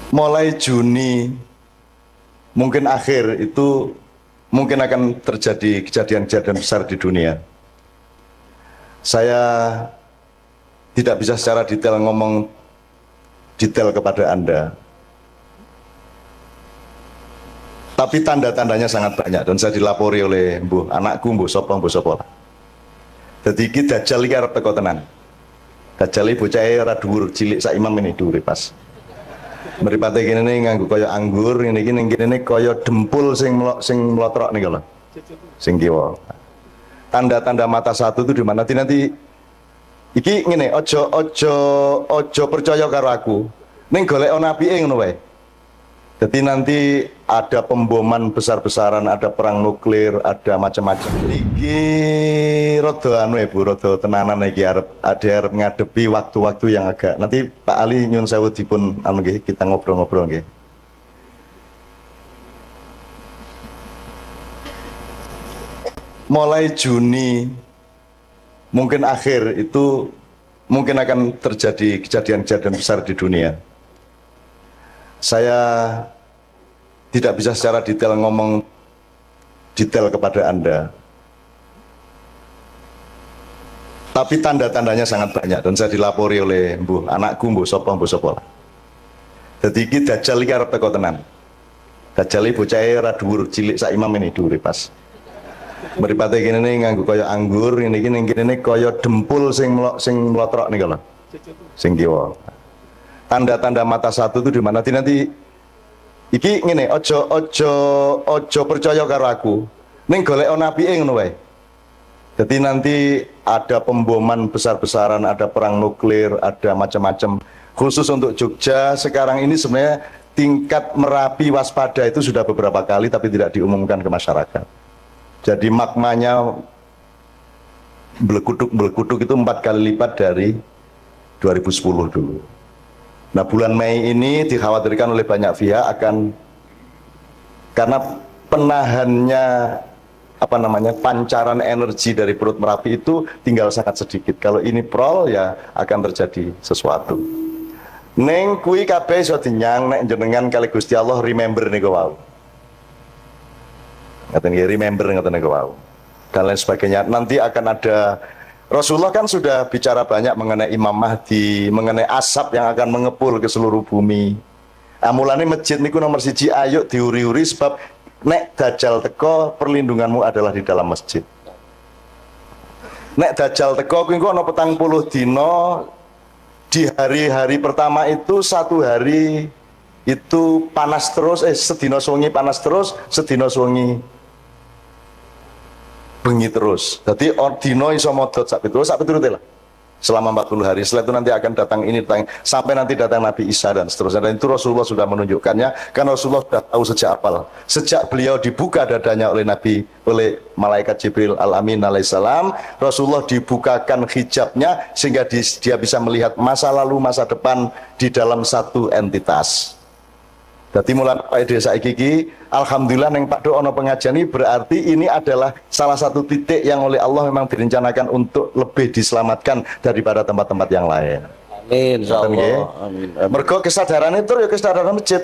mulai Juni mungkin akhir itu mungkin akan terjadi kejadian-kejadian besar di dunia. Saya tidak bisa secara detail ngomong detail kepada Anda, tapi tanda-tandanya sangat banyak dan saya dilapori oleh anakku, mbuh sapa. Jadi iki Dajjal iki arep teko tenan. Dajjal iki bocahe ora dhuwur, cilik sak imam ini dhuwure pas. Mripate kene nganggo kaya anggur, ngene iki ning kene kaya dempul sing mlotrok niku lho. Sing kiwa. Tanda-tanda mata satu itu di mana nanti iki ngene, ojo percaya karo aku. Ning golek apike ngono wae. Jadi nanti ada pemboman besar-besaran, ada perang nuklir, ada macam-macam. Iki rada anu Bu, rada tenanan iki arep ngadepi waktu-waktu yang agak. Nanti Pak Ali nyun sewu dipun anu nggih, kita ngobrol-ngobrol nggih. Mulai Juni mungkin akhir itu mungkin akan terjadi kejadian-kejadian besar di dunia. Saya tidak bisa secara detail ngomong detail kepada Anda, tapi tanda-tandanya sangat banyak dan saya dilapori oleh anakku, mbuh sapa. Jadi iki Dajjal iki arep teko tenan. Dajjal iki bocahe ora dhuwur, cilik sak imam ini dhuwure pas. Mripate kene nganggo kaya anggur, ngene iki ning kene kaya dempul sing mlotrok niku lho. Sing kiwa. Tanda-tanda mata satu itu di mana nanti iki ngene, ojo percaya karo aku. Ning golek apike ngono wae. Jadi nanti ada pemboman besar-besaran, ada perang nuklir, ada macam-macam. Khusus untuk Jogja sekarang ini sebenarnya tingkat Merapi waspada itu sudah beberapa kali tapi tidak diumumkan ke masyarakat. Jadi magmanya belekutuk itu 4 kali lipat dari 2010 dulu. Nah bulan Mei ini dikhawatirkan oleh banyak pihak akan, karena penahannya pancaran energi dari perut Merapi itu tinggal sangat sedikit. Kalau ini prol ya akan terjadi sesuatu. Neng kui kabeh iso dinyang nek jenengan kali Gusti Allah remember niku wau. Ngaten nggih, remember ngaten niku wau. Dan lain sebagainya. Nanti akan ada, Rasulullah kan sudah bicara banyak mengenai Imam Mahdi, mengenai asap yang akan mengepul ke seluruh bumi. Mulane masjid niku nomor 1, ayo diuri-uri sebab nek Dajjal teko perlindunganmu adalah di dalam masjid. Nek Dajjal teko kuwi engko ana 40 dina, di hari-hari pertama itu 1 hari itu panas terus, sedina suwengi panas terus, sedina suwengi bengi terus. Jadi ordino iso modot sak piturute lah. Selama 40 hari. Setelah itu nanti akan datang ini, sampai nanti datang Nabi Isa dan seterusnya. Dan itu Rasulullah sudah menunjukkannya, karena Rasulullah sudah tahu sejak awal. Sejak beliau dibuka dadanya oleh malaikat Jibril Al-Amin alaihissalam, Rasulullah dibukakan hijabnya sehingga dia bisa melihat masa lalu, masa depan di dalam satu entitas. Jadi mulai Pak Desa iki, alhamdulillah neng Pak Do ono pengajian ini berarti ini adalah salah satu titik yang oleh Allah memang direncanakan untuk lebih diselamatkan daripada tempat-tempat yang lain. Amin. Insyaallah. Amin. Mergo kesadaran itu ya kesadaran masjid.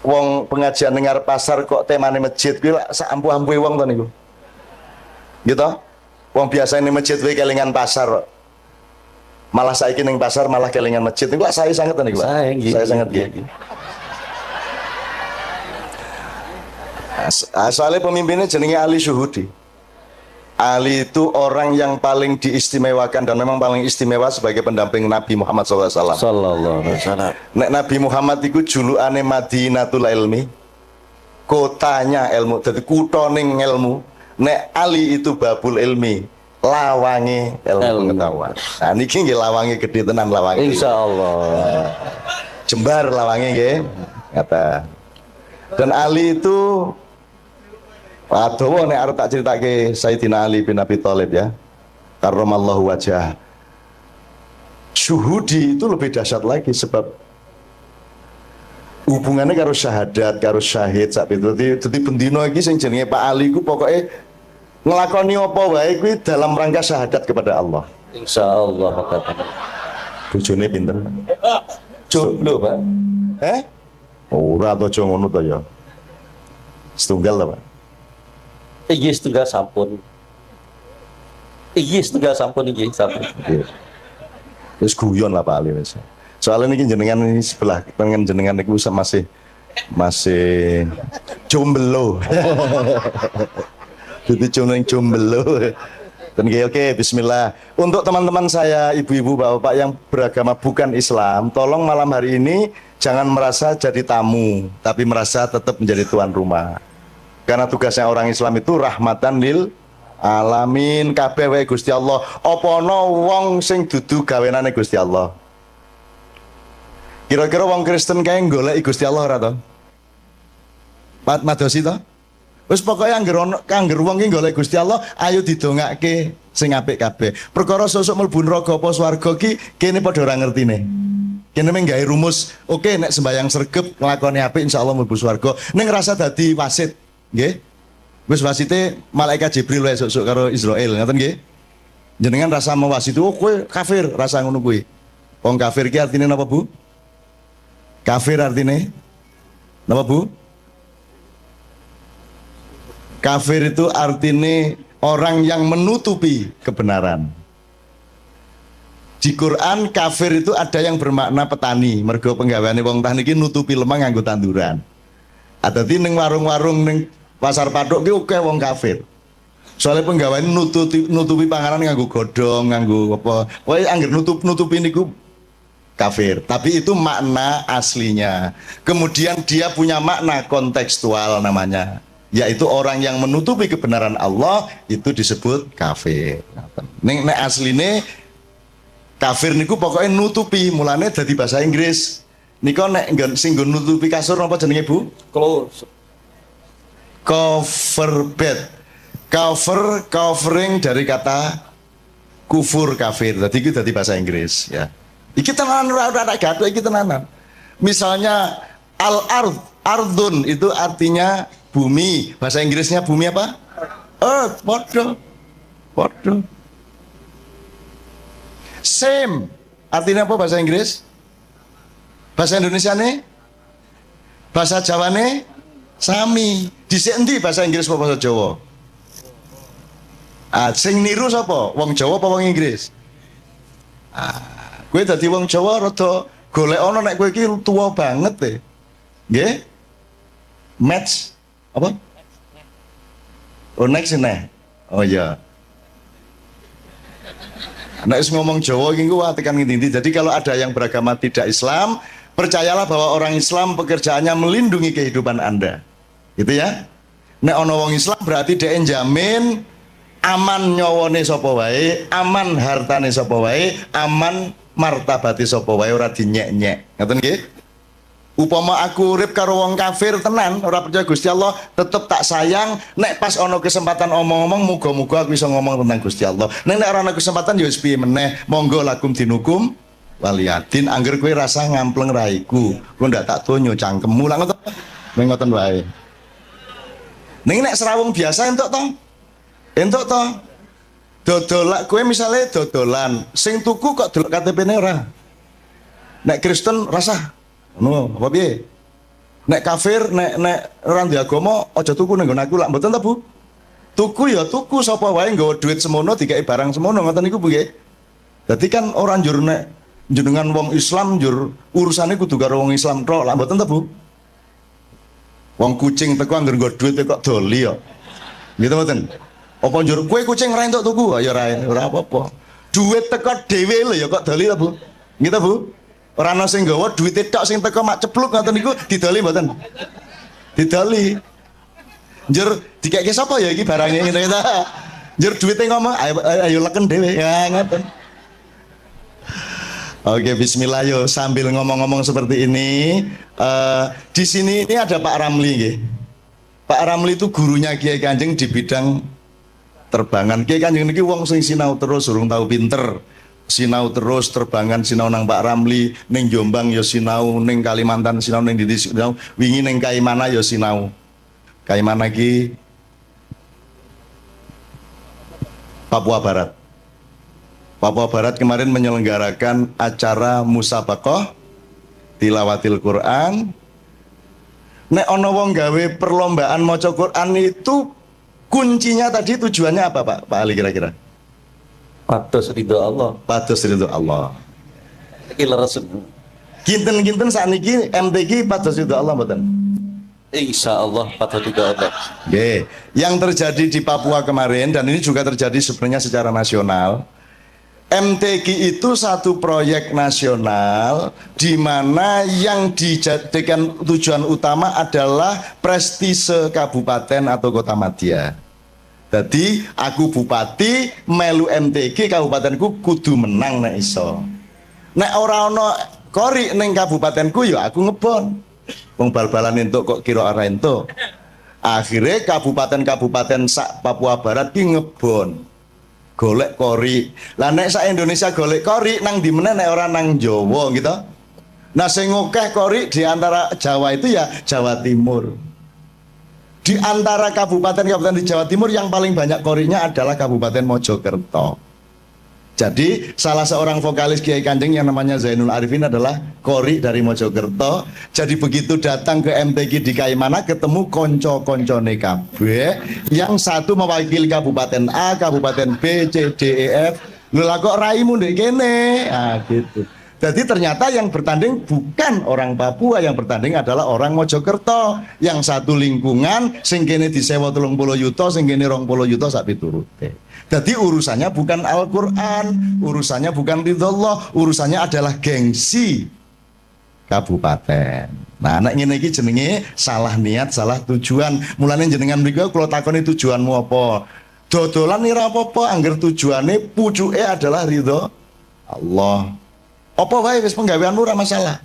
Wong pengajian dengar pasar kok temane masjid kuwi sak ampuh-ampuhe wong to niku. Gitu. Wong biasa ini masjid kuwi kelingan pasar. Malah saiki ning pasar malah kelingan masjid. Niku saya sangat niku, Pak. Saya sangat nggih. Asalnya pemimpinnya jenenge Ali Syuhudi. Ali itu orang yang paling diistimewakan dan memang paling istimewa sebagai pendamping Nabi Muhammad SAW. Sallallahu alaihi wasallam. Nek Nabi Muhammad itu julukane Madinatul Ilmi, kotanya ilmu, jadi kutoning ilmu. Nek Ali itu Babul Ilmi, lawange ilmu pengetahuan. Nah niki nggih lawange gede tenan lawange. Insyaallah. Jembar lawange nggih. Kata. Dan Ali itu adowo nek arep tak critake Sayyidina Ali bin Abi Thalib ya. Karramallahu wajhah. Syuhudi itu lebih dahsyat lagi sebab hubungannya karo syahadat, karo syahid sak itu. Dadi bendina iki sing jenenge Pak Ali ku pokoke nglakoni apa wae kuwi dalam rangka syahadat kepada Allah. Insyaallah kata. Bojone pinten? Jomblo, Pak. Ora to aja ngono to ya. Setunggal to, Pak. Iki setunggal sampun. Iki setunggal sampun iki sampun. Nggih. Wis guyon lah Pak Ali wis. Soalnya ini jenengan ini sebelah pengen jenengan niku masih jomblo. Jadi jomblo. Dan oke, bismillah. Untuk teman-teman saya, ibu-ibu, bapak-bapak yang beragama bukan Islam, tolong malam hari ini jangan merasa jadi tamu, tapi merasa tetap menjadi tuan rumah. Karena tugasnya orang Islam itu rahmatan lil alamin, kabeh wae Gusti Allah. Apa ana wong sing dudu gawenane Gusti Allah? Kira-kira wong Kristen kae golek Gusti Allah ora to? Madosi to? Wis pokoke angger wong ki golek Gusti Allah, ayo didongake sing apik kabeh. Perkara sosok mlebu neraka apa swarga ki kene padha ora ngertine. Kene mung gawe rumus, oke nek sembayang sregep nglakoni apik insyaallah mlebu swarga. Ning ngrasa dadi wasit, nggih. Wis wasite malaikat Jibril wae sok-sok karo Israil, ngoten nggih. Jenengan rasa mewasiti, oh kowe kafir, rasa ngono kuwi. Wong kafir ki artine napa, Bu? Kafir artine napa, Bu? Kafir itu artinya orang yang menutupi kebenaran. Di Quran kafir itu ada yang bermakna petani. Mergo penggaweane wong tani iki nutupi lemah nganggo tanduran. Adati ning warung-warung ning pasar paduk ki oke wong kafir. Soalnya penggaweane nutupi panganan nganggo godhong, nganggo apa. Pokoke angger nutupi niku kafir. Tapi itu makna aslinya. Kemudian dia punya makna kontekstual namanya, yaitu orang yang menutupi kebenaran Allah itu disebut kafir. Nek asline kafir niku pokoknya nutupi, mulane dadi bahasa Inggris. Nika nek sing nutupi kasur napa jenenge, Bu? Close. Cover bed. Covering dari kata kufur kafir. Dadi iki dadi bahasa Inggris ya. Iki tenanan ora gathuk iki tenanan. Misalnya ardun itu artinya bumi, bahasa Inggrisnya bumi apa? Earth, podo. Same, artinya apa bahasa Inggris? Bahasa Indonesia nih? Bahasa Jawa nih? Sami. Dhisik endi bahasa Inggris apa bahasa Jawa? Sing niru sapa? Wong Jawa apa wong Inggris? Kowe dadi wong Jawa rada golek ana nek kowe iki tuwa banget deh. Nggih? Match apa? Oh next ini. Oh iya. Nek ngomong Jawa iki ku tekan ngendi. Jadi kalau ada yang beragama tidak Islam, percayalah bahwa orang Islam pekerjaannya melindungi kehidupan Anda. Gitu ya. Nek ana wong Islam berarti dia njamin aman nyawane sapa wae, aman hartane sapa wae, aman martabate sapa wae ora dinyek-nyek. Ngoten nggih? Upama aku urip karo wong kafir tenan, ora percaya Gusti Allah, tetep tak sayang. Nek pas ono kesempatan omong-omong, muga-muga aku bisa ngomong tentang Gusti Allah. Nek ora ono kesempatan ya wis piye meneh, monggo lakum dinukum waliyadin. Angger kowe rasa ngampleng raiku, kowe ndak tak donyo cangkemmu lah ngoten. Ngoten wae. Ning nek serawung biasa entuk to? Entuk to. Dodolak kowe misale dodolan, sing tuku kok delok KTP-ne ora. Nek Kristen rasa no, apa piye? Nek kafir, nek ora ndek agama aja tuku ning aku lak mboten ta, Bu? Tuku ya tuku sapa wae nggawa duit semono dikai barang semono ngoten niku Bu nggih. Dadi kan ora njur nek jenengan wong Islam njur urusane kudu karo wong Islam tok lak mboten ta, Bu? Wong kucing teko anggar nggo duit kok doli ya. Gitu mboten. Apa njur kowe kucing ra entuk tuku ya ora apa-apa. Duit teko dhewe lho ya kok doli ta, Bu? Gitu, Bu? Ora ana sing nggawa duwite tok sing teko mak cepluk ngoten niku didoli mboten? Didoli. Njur dikeke sapa ya iki barange ngene ta? Njur duwite ngomong ayo leken dhewe. Ya ngoten. Oke, bismillah yo sambil ngomong-ngomong seperti ini, di sini ini ada Pak Ramli nggih. Pak Ramli itu gurunya Kiai Kanjeng di bidang terbangan. Kiai Kanjeng niki wong sing sinau terus urung tahu pinter. Sinau terus terbangan sinau nang Pak Ramli, ning Jombang ya sinau, ning Kalimantan sinau, ning Didi sinau, wingi ning Kaimana ya sinau. Kaimana ki Papua Barat. Papua Barat kemarin menyelenggarakan acara musabaqah tilawatil Quran. Nek ono wong gawe perlombaan maca Quran itu kuncinya tadi tujuannya apa Pak Ali kira-kira? Pados ridho Allah. Pados ridho Allah. Iki leres. Kinten-kinten sakniki MTQ pados ridho Allah mboten? Insya Allah pados ridho Allah. Oke, yang terjadi di Papua kemarin dan ini juga terjadi sebenarnya secara nasional. MTQ itu satu proyek nasional di mana yang dijadikan tujuan utama adalah prestise kabupaten atau kota madya. Jadi aku bupati melu MTQ kabupatenku kudu menang nek iso. Nek ora ono kori ning kabupatenku ya aku ngebon. Wong bal-balan entuk kok kira ora entuk. Akhirnya kabupaten-kabupaten sak Papua Barat ki ngebon. Golek kori. Lah nek sak Indonesia golek kori nang di meneh nek ora nang Jawa gitu. Nah sing ngokeh kori di antara Jawa itu ya Jawa Timur. Di antara kabupaten-kabupaten di Jawa Timur yang paling banyak korinya adalah Kabupaten Mojokerto. Jadi salah seorang vokalis Kiai Kanjeng yang namanya Zainul Arifin adalah kori dari Mojokerto. Jadi begitu datang ke MTQ di Kaimana ketemu konco-koncone kabeh, yang satu mewakili Kabupaten A, Kabupaten B, C, D, E, F. Lha kok raimu ndek kene? Ah gitu. Jadi ternyata yang bertanding bukan orang Papua, yang bertanding adalah orang Mojokerto. Yang satu lingkungan, sing kene disewa 30 yuta, sing kene 20 yuta sak piturute. Jadi urusannya bukan Al-Quran, urusannya bukan ridhollah, urusannya adalah gengsi kabupaten. Nah, anak ngene iki jenenge salah niat, salah tujuan. Mulane jenengan mriku kula takoni tujuanmu apa? Dodolan ora apa-apa, angger tujuane pucuke adalah ridho Allah. Apa wae wis penggaweanmu ora masalah.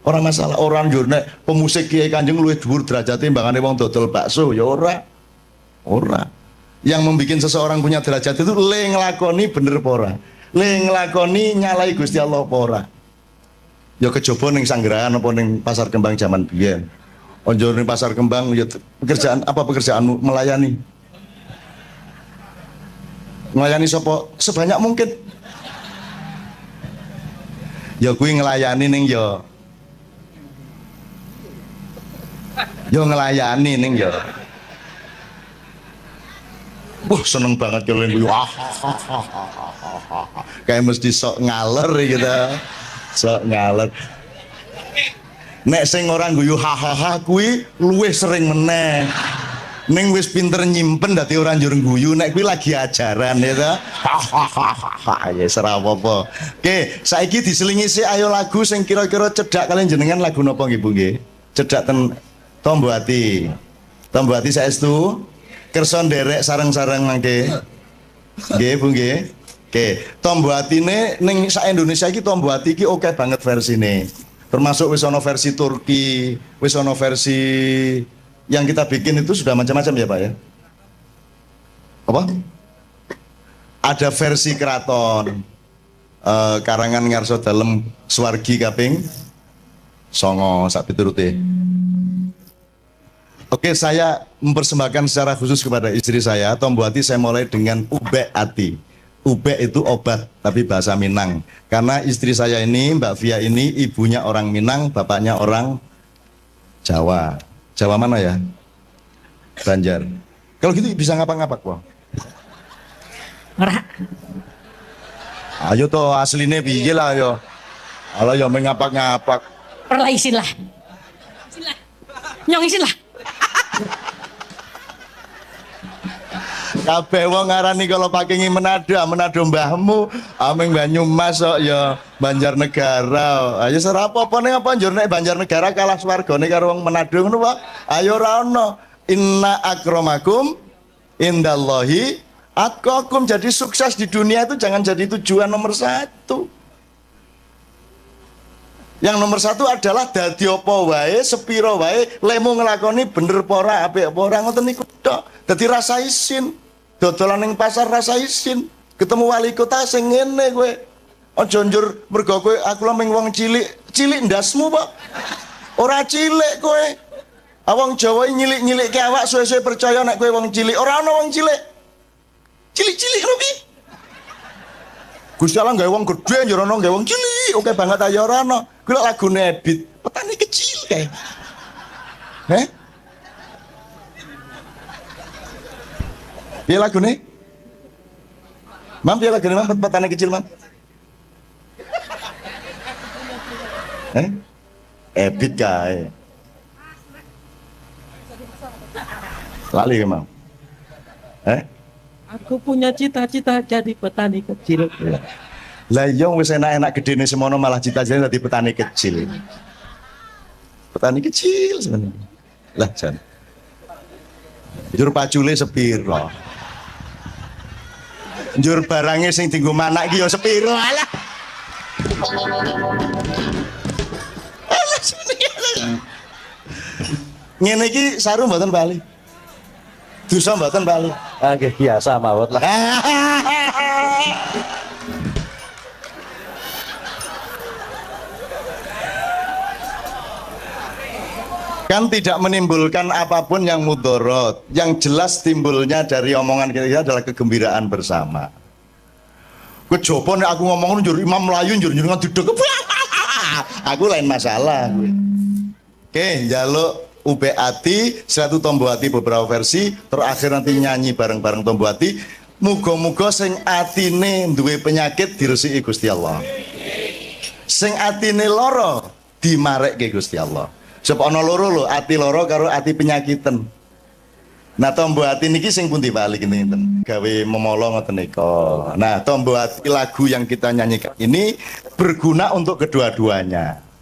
Ora masalah. Orang yo nek pemusik Kiai Kanjeng luwih dhuwur derajate mbangane wong dodol bakso ya ora. Ora. Yang membuat seseorang punya derajat itu le nglakoni bener apa ora, le nglakoni nyalai Gusti Allah apa ora. Ya kejaba ning Sanggerahan apa ning Pasar Kembang zaman biyen. Onjo ning Pasar Kembang ya pekerjaan apa pekerjaanmu? Melayani. Melayani sapa? Sebanyak mungkin. Ya kuwi nglayani ning ya nglayani ning ya. Wah seneng banget kalau yang guyu, kayak mesti sok ngaler gitu, sok ngaler. Nek sing orang guyu hahaha kui luwih sering meneh. Ning wis pinter nyimpen dadi ora njur guyu, nek kuwi lagi ajaran ya ta. Ya ora apa-apa. Oke, saiki diselingi sih ayo lagu sing kira-kira cedhak kalian jenengan lagu napa nggih Bu nggih? Cedhak ten Tombo Ati. Tombo Ati saestu. Kersa nderek sareng-sareng mangke. Nggih Bu nggih. Oke, Tombo Atine ning sak Indonesia iki Tombo Ati iki oke banget versine. Termasuk wis ana versi Turki, wis ana versi yang kita bikin itu sudah macam-macam ya Pak ya. Apa? Ada versi keraton. Karangan ngarso dalem Swargi kaping 9 sak piturute. Oke, saya mempersembahkan secara khusus kepada istri saya, Tombo Ati saya mulai dengan Ubek Ati. Ubek itu obat, tapi bahasa Minang. Karena istri saya ini, Mbak Via ini, ibunya orang Minang, bapaknya orang Jawa. Jawa mana ya? Banjar. Kalau gitu bisa ngapak-ngapak, Wah. Ora. Ayo toh aslinya piye lah yo. Kalau yo mengapak-ngapak. Perlah isin lah. Nyong isin lah. Kabeh wong ngarani kalau pakai Manado mbahmu, ameng Banyumas kok ya Banjarnegara. Ayo serapopo ning apa njur nek Banjarnegara kalah swargane karo wong Manado ngono wae. Ayo ora ono. Inna akramakum indallahi atqakum. Jadi sukses di dunia itu jangan jadi tujuan nomor 1. Yang nomor 1 adalah dadi apa wae, sepiro wae, lemu nglakoni bener apa ora, apik apa ora ngoten niku tok. Dadi rasa isin. Dodolan ning pasar rasa isin. Ketemu wali kota sing ngene kowe. Aja njur mergo kowe aku lho ming wong cilik ndasmu, Pak. Ora cilik kowe. Wong Jawa nyilik-nyilikke awak suwe-suwe percaya nek kowe wong cilik. Ora ana wong cilik. Cilik-cilik lho ki. Gusti Allah gawe wong gedhe yo ono gawe wong cilik, oke banget ayo ora ono. Kuwi lagune Ebit, petani kecil kae. Heh? Piye lagune? Mam piye lagune mam petani kecil mam? Ebit kae. Lali ke mam? Aku punya cita-cita jadi petani kecil. Lah iya wis enak-enak gedene semono malah cita-citane dadi petani kecil. Petani kecil sebenarnya. Lah jan. Njur pacule sepiro? Njur barange sing dienggo manak iki ya sepiro? Alah. Ngene iki saru mboten bali. Dosa mboten bali. Nggih biasa mawon lah. Kan tidak menimbulkan apapun yang mudorot. Yang jelas timbulnya dari omongan kita adalah kegembiraan bersama. Kejopo nek aku ngomong njur imam melayu njur ngeduduk. Aku lain masalah. Oke, njaluk UBAti, satu Tombo Ati beberapa versi, terakhir nanti nyanyi bareng-bareng Tombo Ati. Muga-muga sing atine duwe penyakit diresiki Gusti Allah. Sing atine lara dimarekke Gusti Allah. Sebab ana loro lho, ati loro karo ati penyakiten. Nah, Tombo Ati niki sing pundi bali ngeten. Gawe memolo ngoten nika. Nah, Tombo Ati lagu yang kita nyanyikan ini berguna untuk kedua-duanya.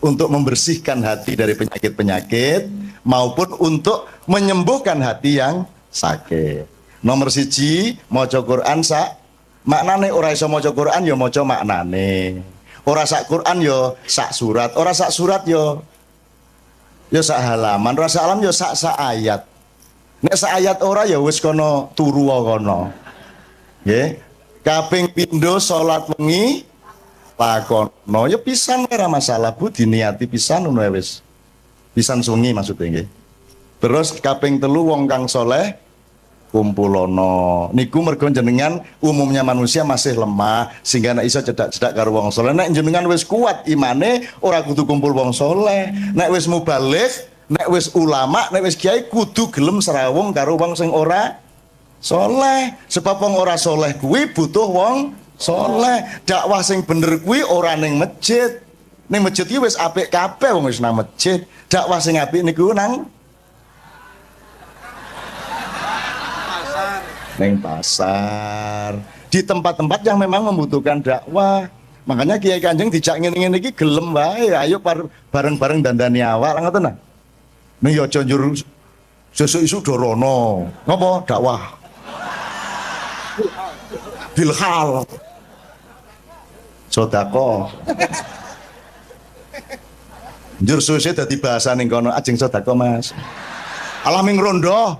Untuk membersihkan hati dari penyakit-penyakit maupun untuk menyembuhkan hati yang sakit. Nomor siji, maca Quran sak maknane, ora iso maca Quran ya maca maknane. Ora sak Quran ya sak surat, ora sak surat ya sak halaman, ora sak halaman ya sak ayat. Nek sak ayat ora ya wis kono turu kono. Nggih. Kaping pindho salat wengi pakono ya pisan ora masalah Bu, diniati pisan ngono wis. Pisan sungi maksudnya nggih. Terus kaping telu wong kang soleh kumpulono. Niku mergo jenengan umumnya manusia masih lemah sehingga nek iso cedak-cedak karo wong soleh. Nek jenengan wis kuat imane ora kudu kumpul wong soleh. Nek wis mubaligh, nek wis ulama, nek wis kiai kudu gelem serawung karo wong sing ora soleh. Sebab wong ora soleh kuwi butuh wong soleh. Dakwah sing bener kuwi ora ning masjid. Ning masjid iki wis apik kabeh wong wis nang masjid. Dakwah sing apik niku nang pasar, di tempat-tempat yang memang membutuhkan dakwah. Makanya Kiai Kanjeng dijak ngene-ngene iki gelem wae, ayo bareng-bareng dandani awak ngoten nah. Ning yo aja njur sesuk isu dorono. Napa dakwah? Bilhal. Sedekah. Njur sesuk dadi bahasa ning kono ajeng sedekah Mas. Alaming rondo.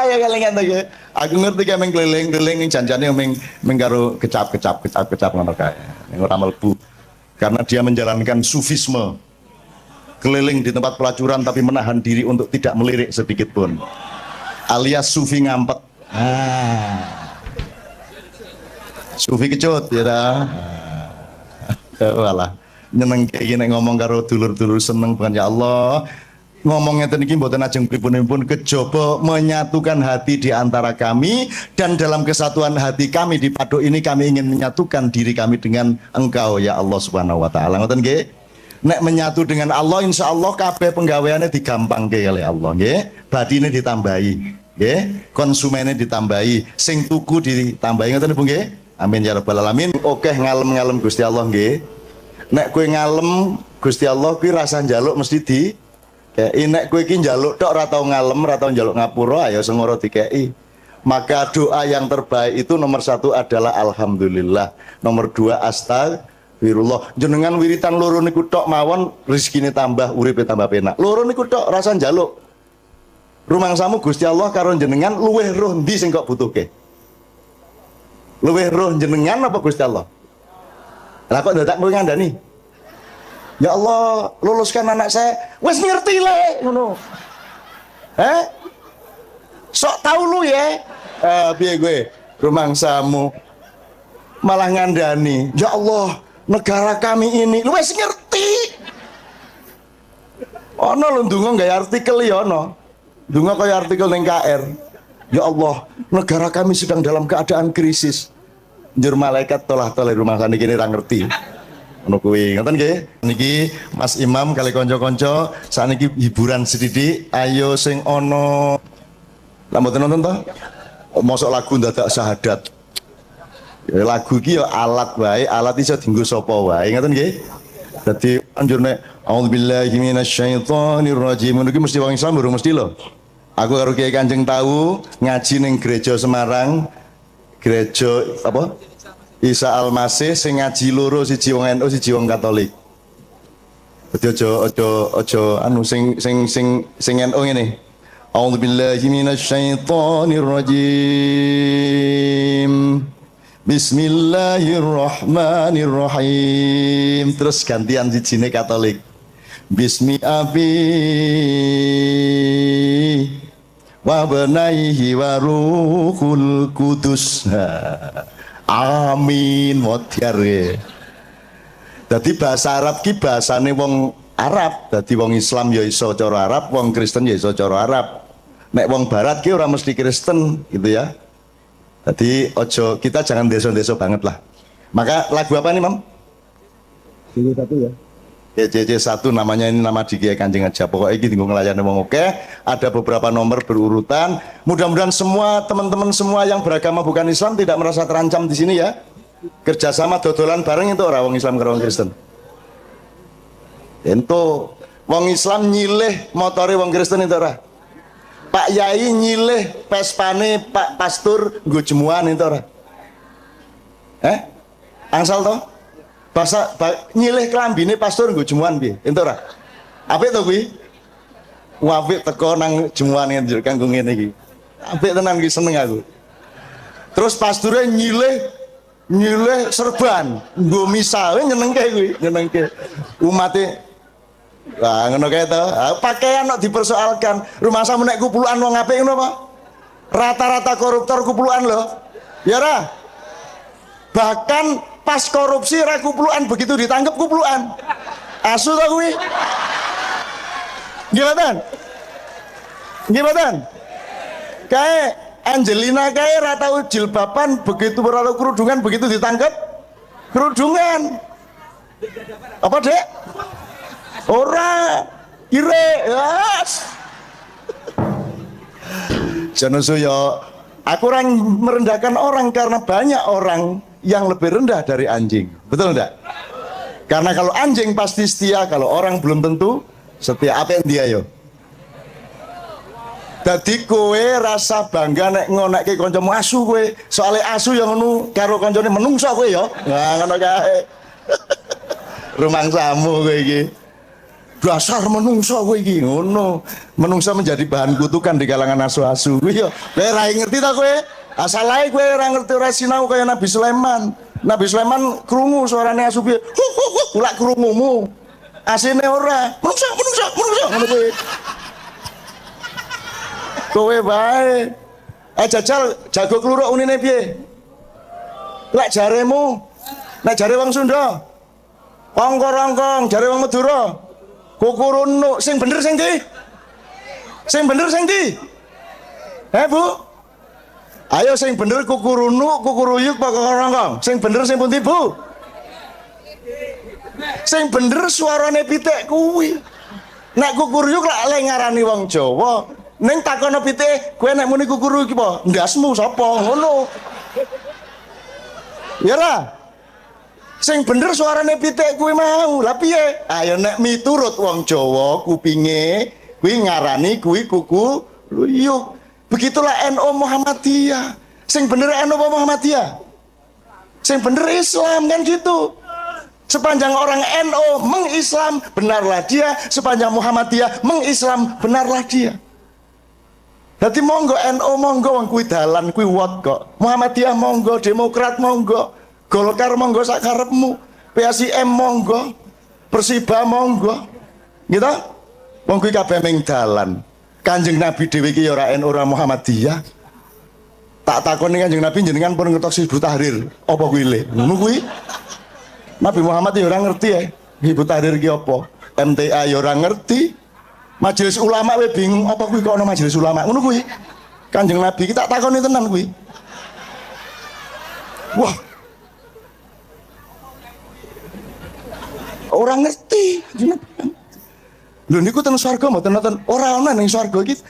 Ya kelingan to. Aku ngerti kae meng keliling-keliling ning janjane meng karo kecap-kecap ngono kae. Ning ora mlebu. Karena dia menjalankan sufisme. Keliling di tempat pelacuran tapi menahan diri untuk tidak melirik sedikit pun. Alias sufi ngampet. Sufi kecut ya ta. Walah. Nyeneng kayak gini ngomong karo dulur-dulur seneng bukan ya Allah. Ngomongnya tadi mboten ajeng pripun kejaba menyatukan hati di antara kami, dan dalam kesatuan hati kami di Paduk ini kami ingin menyatukan diri kami dengan Engkau ya Allah Subhanahu wa taala. Ngoten nggih. Nek menyatu dengan Allah insyaallah kabeh penggaweane digampangke oleh Allah nggih. Batine ditambahi nggih, konsumennya ditambahi, sing tuku ditambahi ngoten Bu nggih. Amin ya rabbal alamin. Oke ngalem-ngalem Gusti Allah nggih. Nek kowe ngalem Gusti Allah kuwi rasa njaluk mesti di ya, nek kowe iki njaluk tok ora tau ngalem, ora tau njaluk ngapura, ayo sengoro dikeki. Maka doa yang terbaik itu nomor 1 adalah alhamdulillah, nomor 2 astagfirullah. Jenengan wiritan loro niku tok mawon rezekine tambah, uripe tambah penak. Loro niku tok rasa njaluk. Rumangsamu Gusti Allah karo jenengan luweh roh ndi sing kok butuhke? Luweh roh jenengan apa Gusti Allah? Lah kok dadak kowe ngandani? Ya Allah, luluskan anak saya. Wes ngerti le, ngono. Sok tahu lu ya. Piye gue? Rumangsamu malah ngandani, ya Allah, negara kami ini, lu wis ngerti. Ono lho ndonga gawe artikel ya ono. Ndonga kaya artikel ning KR. Ya Allah, negara kami sedang dalam keadaan krisis. Njur malaikat tolah-tolah rumah saniki ra ngerti. Ono kuwi, ngoten nggih. Niki Mas Imam kali kanca-kanca, saniki hiburan sithik, ayo sing ono. Lah mboten nonton to? Mosok lagu ndadak syahadat. Ya, lagu iki ya alat wae, alat iso dienggo sapa wae, ngoten nggih. Dadi anjur nek auzubillahi minasyaitonir rajim niki mesti wong Islam durung mesti lho. Aku karo Kiai Kanjeng tahu ngaji ning gereja Semarang, gereja apa? Isa Al-Masih sing ngaji loro siji wong NU siji wong Katolik. Dadi aja anu sing NU ngene. A'udzubillahi minasyaitonir rajim. Bismillahirrahmanirrahim. Terus gantian sijine Katolik. Bismi abi wa banaihi wa ruhul kudus. Amin modar. Dadi bahasa Arab ki bahasane wong Arab, dadi wong Islam ya iso cara Arab, wong Kristen ya iso cara Arab. Nek wong barat ki ora mesti Kristen gitu ya. Jadi ojo, kita jangan deso-deso banget lah. Maka lagu apa nih, Mam? CC1 ya. CC1 namanya, ini nama di Kiai Kanjeng aja. Pokoknya ini tinggal ngelayani wong oke. Ada beberapa nomor berurutan. Mudah-mudahan semua teman-teman semua yang beragama bukan Islam tidak merasa terancam di sini ya. Kerjasama dodolan bareng itu orang wong Islam ke wong Kristen. Itu wong Islam nyilih motori wong Kristen itu orang. Pak Yai nyilih pespane Pak Pastur nggo jemuan itu ora. Angsal to? Nyilih klambine pastur nggo jemuan piye? Itu ora. Apik to kuwi? Apik teko nang jemuan njur kanggo ngene iki. Apik tenan iki seneng aku. Terus pasture nyilih serban nggo misa, nyenengke kuwi, nyenengke. Umate lah ngono kae to. Pakaian kok dipersoalkan. Rumah samu nek kupulukan wong apik ngono apa? Rata-rata koruptor kupulukan lho. Ya ora? Bahkan pas korupsi ra kupulukan, begitu ditangkap kupulukan. Asu to kuwi. Gimana? Kae Angelina kae ra tau jilbaban, begitu ora kerudungan, begitu ditangkap kerudungan. Apa, Dek? Ora kire yes. Jangan suyo. Aku orang merendahkan orang karena banyak orang yang lebih rendah dari anjing. Betul enggak? Karena kalau anjing pasti setia, kalau orang belum tentu setia. Apa yang dia yo? Dadi kowe rasa bangga nek ngonekke kancamu asu kowe. Soale asu yang ngono karo kancane menungso kowe yo. Nah ngono kae. Rumangsamu kowe iki. Dasar menungso kowe iki ngono. Menungso menjadi bahan kutukan di kalangan asu-asu. Kowe yo kowe ra ngerti ta kowe? Asal ae kowe ora ngerti ora sinau kaya Nabi Sulaiman. Nabi Sulaiman krungu suarane asu piye? Lak krungumu. Asine ora. Menungso ngono kowe. Kowe bae. Jajal jago kluruk unine piye? Lek jaremu. Nek jare wong Sunda. Ongkor-ongkong, jare wong Madura. Kukurunu, sing bener sing ndi? Sing bener sing ndi? Bu? Ayo sing bener kukurunu, kukuruyuk apa korongkong? Sing bener sing pundi, Bu? Sing bener suarane pitik kuwi. Nek kukuruyuk lek ngarani wong Jawa, ning takono pitik, kowe nek muni kukuru iki apa? Ndasmu sapa? Ngono. Ya ra? Sing bener suarane pitik kuwi mau. Lah piye? Ayo nek miturut wong Jawa kupinge kuwi ngarani kuwi kuku luyuk. Begitulah NU Muhammadiyah. Sing bener NU Muhammadiyah. Sing bener Islam kan gitu. Sepanjang orang NU mengislam benarlah dia, sepanjang Muhammadiyah mengislam benarlah dia. Dadi monggo NU monggo wong kuwi dalan kuwi wot kok. Muhammadiyah monggo, Demokrat monggo. Golkar monggo sak karepmu, PSIM monggo, Persiba monggo. Gitu? Wong kuwi kabeh ming dalan. Kanjeng Nabi dhewe iki ora NU ora Muhammadiyah. Tak takoni Kanjeng Nabi jenengan pun ngertos Hizbut Tahrir apa kuwi le? Ngono kuwi. Nabi Muhammad ya ora ngerti ya. Hizbut Tahrir ki apa? MTA ya ora ngerti. Majelis ulama we bingung apa kuwi kok ana majelis ulama. Ngono kuwi. Kanjeng Nabi ki tak takoni tenan kuwi. Wah. Orang ngerti. Lho niku teng swarga mboten nonton ora ana ning swarga iki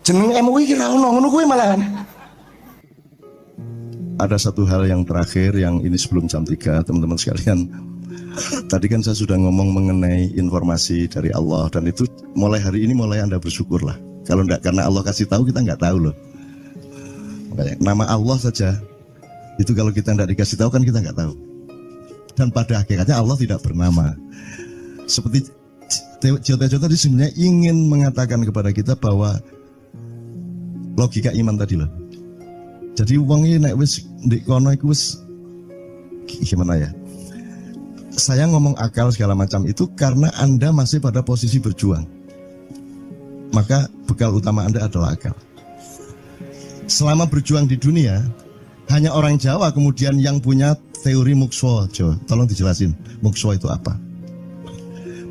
jeneng MUI ki ora ana ngono kuwi malahan. Ada satu hal yang terakhir yang ini sebelum jam 3 teman-teman sekalian. Tadi kan saya sudah ngomong mengenai informasi dari Allah dan itu mulai hari ini mulai Anda bersyukurlah. Kalau enggak karena Allah kasih tahu kita enggak tahu loh. Makanya nama Allah saja itu kalau kita enggak dikasih tahu kan kita enggak tahu. Dan pada hakikatnya Allah tidak bernama. Seperti Tejo tadi sebenarnya ingin mengatakan kepada kita bahwa logika iman tadi loh. Jadi wong iki nek wis ndek kono iku wis gimana ya? Saya ngomong akal segala macam itu karena Anda masih pada posisi berjuang. Maka bekal utama Anda adalah akal. Selama berjuang di dunia, hanya orang Jawa kemudian yang punya teori mukswa. Tolong dijelasin, mukswa itu apa?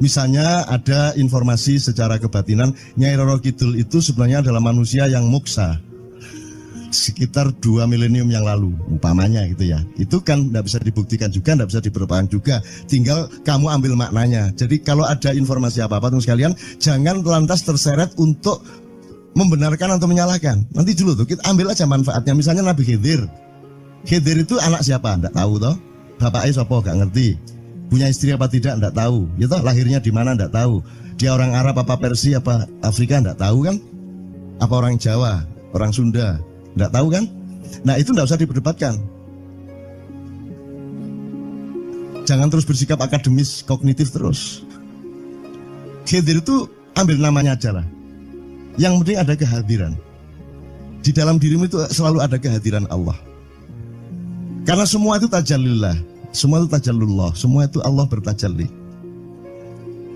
Misalnya ada informasi secara kebatinan Nyai Roro Kidul itu sebenarnya adalah manusia yang muksa sekitar 2 milenium yang lalu umpamanya gitu ya. Itu kan tidak bisa dibuktikan juga, tidak bisa diperpanjang juga, tinggal kamu ambil maknanya. Jadi kalau ada informasi apa-apa teman sekalian, jangan lantas terseret untuk membenarkan atau menyalahkan. Nanti dulu tuh kita ambil aja manfaatnya. Misalnya Nabi Khidir itu anak siapa? Tidak tahu toh. Bapaknya siapa? Gak ngerti. Punya istri apa tidak? Tidak tahu. Ya toh, lahirnya di mana? Tidak tahu. Dia orang Arab apa Persia apa Afrika? Tidak tahu kan? Apa orang Jawa? Orang Sunda? Tidak tahu kan? Nah itu tidak usah diperdebatkan. Jangan terus bersikap akademis, kognitif terus. Khidir itu ambil namanya aja lah. Yang penting ada kehadiran. Di dalam dirimu itu selalu ada kehadiran Allah. Karena semua itu tajallillah, semua itu tajallullah, semua itu Allah bertajalli.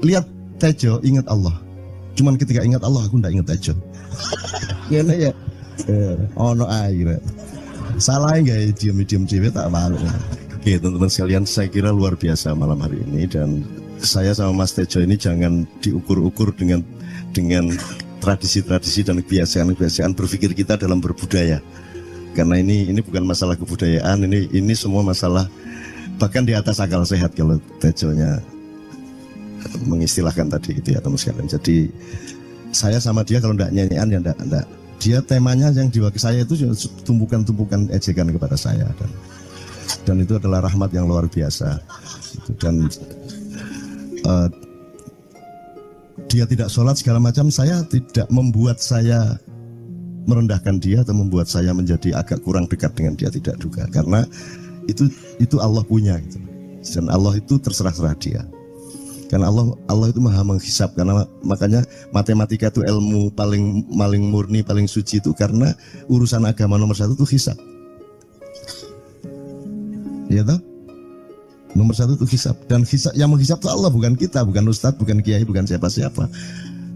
Lihat Tejo, ingat Allah. Cuman ketika ingat Allah, aku tidak ingat Tejo. Gimana ya? Ono air. Salah nggak diam-diam cewek tak malu. Oke teman-teman sekalian, saya kira luar biasa malam hari ini dan saya sama Mas Tejo ini jangan diukur-ukur dengan tradisi-tradisi dan kebiasaan-kebiasaan berpikir kita dalam berbudaya. Karena ini bukan masalah kebudayaan, ini semua masalah bahkan di atas akal sehat kalau Tejonya mengistilahkan tadi gitu ya teman sekalian. Jadi saya sama dia kalau enggak nyanyian ya enggak. Dia temanya yang diwakili saya itu tumpukan-tumpukan ejekan kepada saya dan itu adalah rahmat yang luar biasa. Dan dia tidak sholat segala macam, saya tidak membuat saya merendahkan dia atau membuat saya menjadi agak kurang dekat dengan dia, tidak juga, karena itu Allah punya gitu. Dan Allah itu terserah-serah dia. Karena Allah itu maha menghisap, karena makanya matematika itu ilmu paling murni, paling suci itu karena urusan agama nomor 1 itu hisap. Ya toh? Nomor 1 itu hisap, dan hisap, yang menghisap itu Allah, bukan kita, bukan ustadz, bukan kiai, bukan siapa-siapa.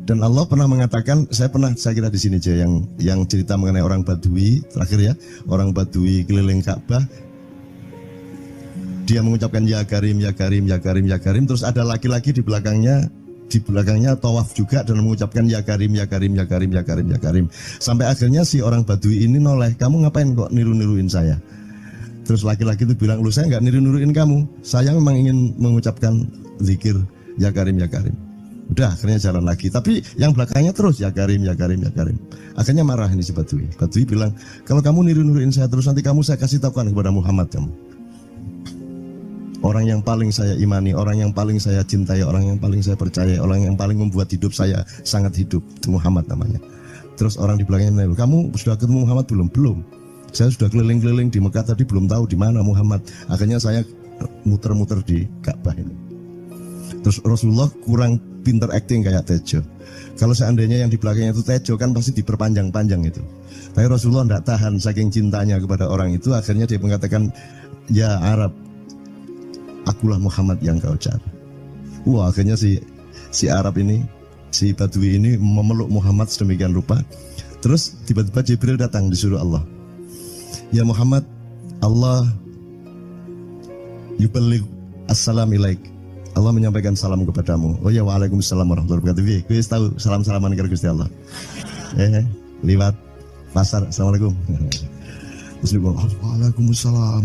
Dan Allah pernah mengatakan, saya kira di sini aja yang cerita mengenai orang Badui terakhir ya, orang Badui keliling Ka'bah. Dia mengucapkan ya Karim, ya Karim, ya Karim, ya Karim. Terus ada laki-laki di belakangnya tawaf juga dan mengucapkan ya Karim, ya Karim, ya Karim, ya Karim, ya Karim. Sampai akhirnya si orang Badui ini noleh, kamu ngapain kok niru-niruin saya? Terus laki-laki itu bilang, lu saya nggak niru-niruin kamu. Saya memang ingin mengucapkan zikir ya Karim, ya Karim. Udah akhirnya jalan lagi. Tapi yang belakangnya terus ya Karim, ya Karim, ya Karim. Akhirnya marah ini si Badui. Badui bilang, kalau kamu niru-niruin saya terus nanti saya kasih tahukan kepada Muhammad kamu. Orang yang paling saya imani, orang yang paling saya cintai, orang yang paling saya percaya, orang yang paling membuat hidup saya sangat hidup, itu Muhammad namanya. Terus orang di belakangnya bilang, kamu sudah ketemu Muhammad belum? Belum. Saya sudah keliling-keliling di Mekah tadi belum tahu di mana Muhammad. Akhirnya saya muter-muter di Ka'bah ini. Terus Rasulullah kurang pinter acting kayak Tejo. Kalau seandainya yang di belakangnya itu Tejo kan pasti diperpanjang-panjang itu. Tapi Rasulullah tidak tahan saking cintanya kepada orang itu, akhirnya dia mengatakan, ya Arab, akulah Muhammad yang kau cari. Wah akhirnya si Arab ini, si Badui ini memeluk Muhammad sedemikian rupa. Terus tiba-tiba Jibril datang disuruh Allah. Ya Muhammad, Allah yuballigh assalam ilaik. Allah menyampaikan salam kepadamu. Oh ya, waalaikumsalam warahmatullahi wabarakatuh. Kuwi tahu salam-salaman karo Gusti Allah. Liwat pasar, assalamualaikum. Terus dia bilang, waalaikumsalam.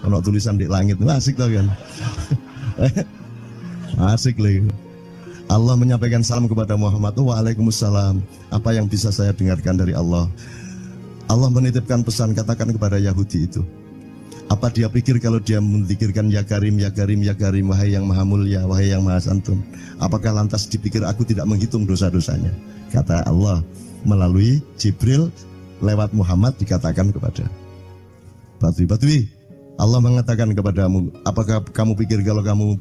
Kalau tulisan di langit, asik tau kan? Asik lagi. Allah menyampaikan salam kepada Muhammad. Oh, waalaikumsalam. Apa yang bisa saya dengarkan dari Allah? Allah menitipkan pesan, katakan kepada Yahudi itu. Apa dia pikir kalau dia menzikirkan ya Karim, ya Karim, ya Karim, wahai yang maha mulia, wahai yang maha santun, apakah lantas dipikir aku tidak menghitung dosa-dosanya? Kata Allah melalui Jibril lewat Muhammad dikatakan kepada Batui, Allah mengatakan kepadamu, apakah kamu pikir kalau kamu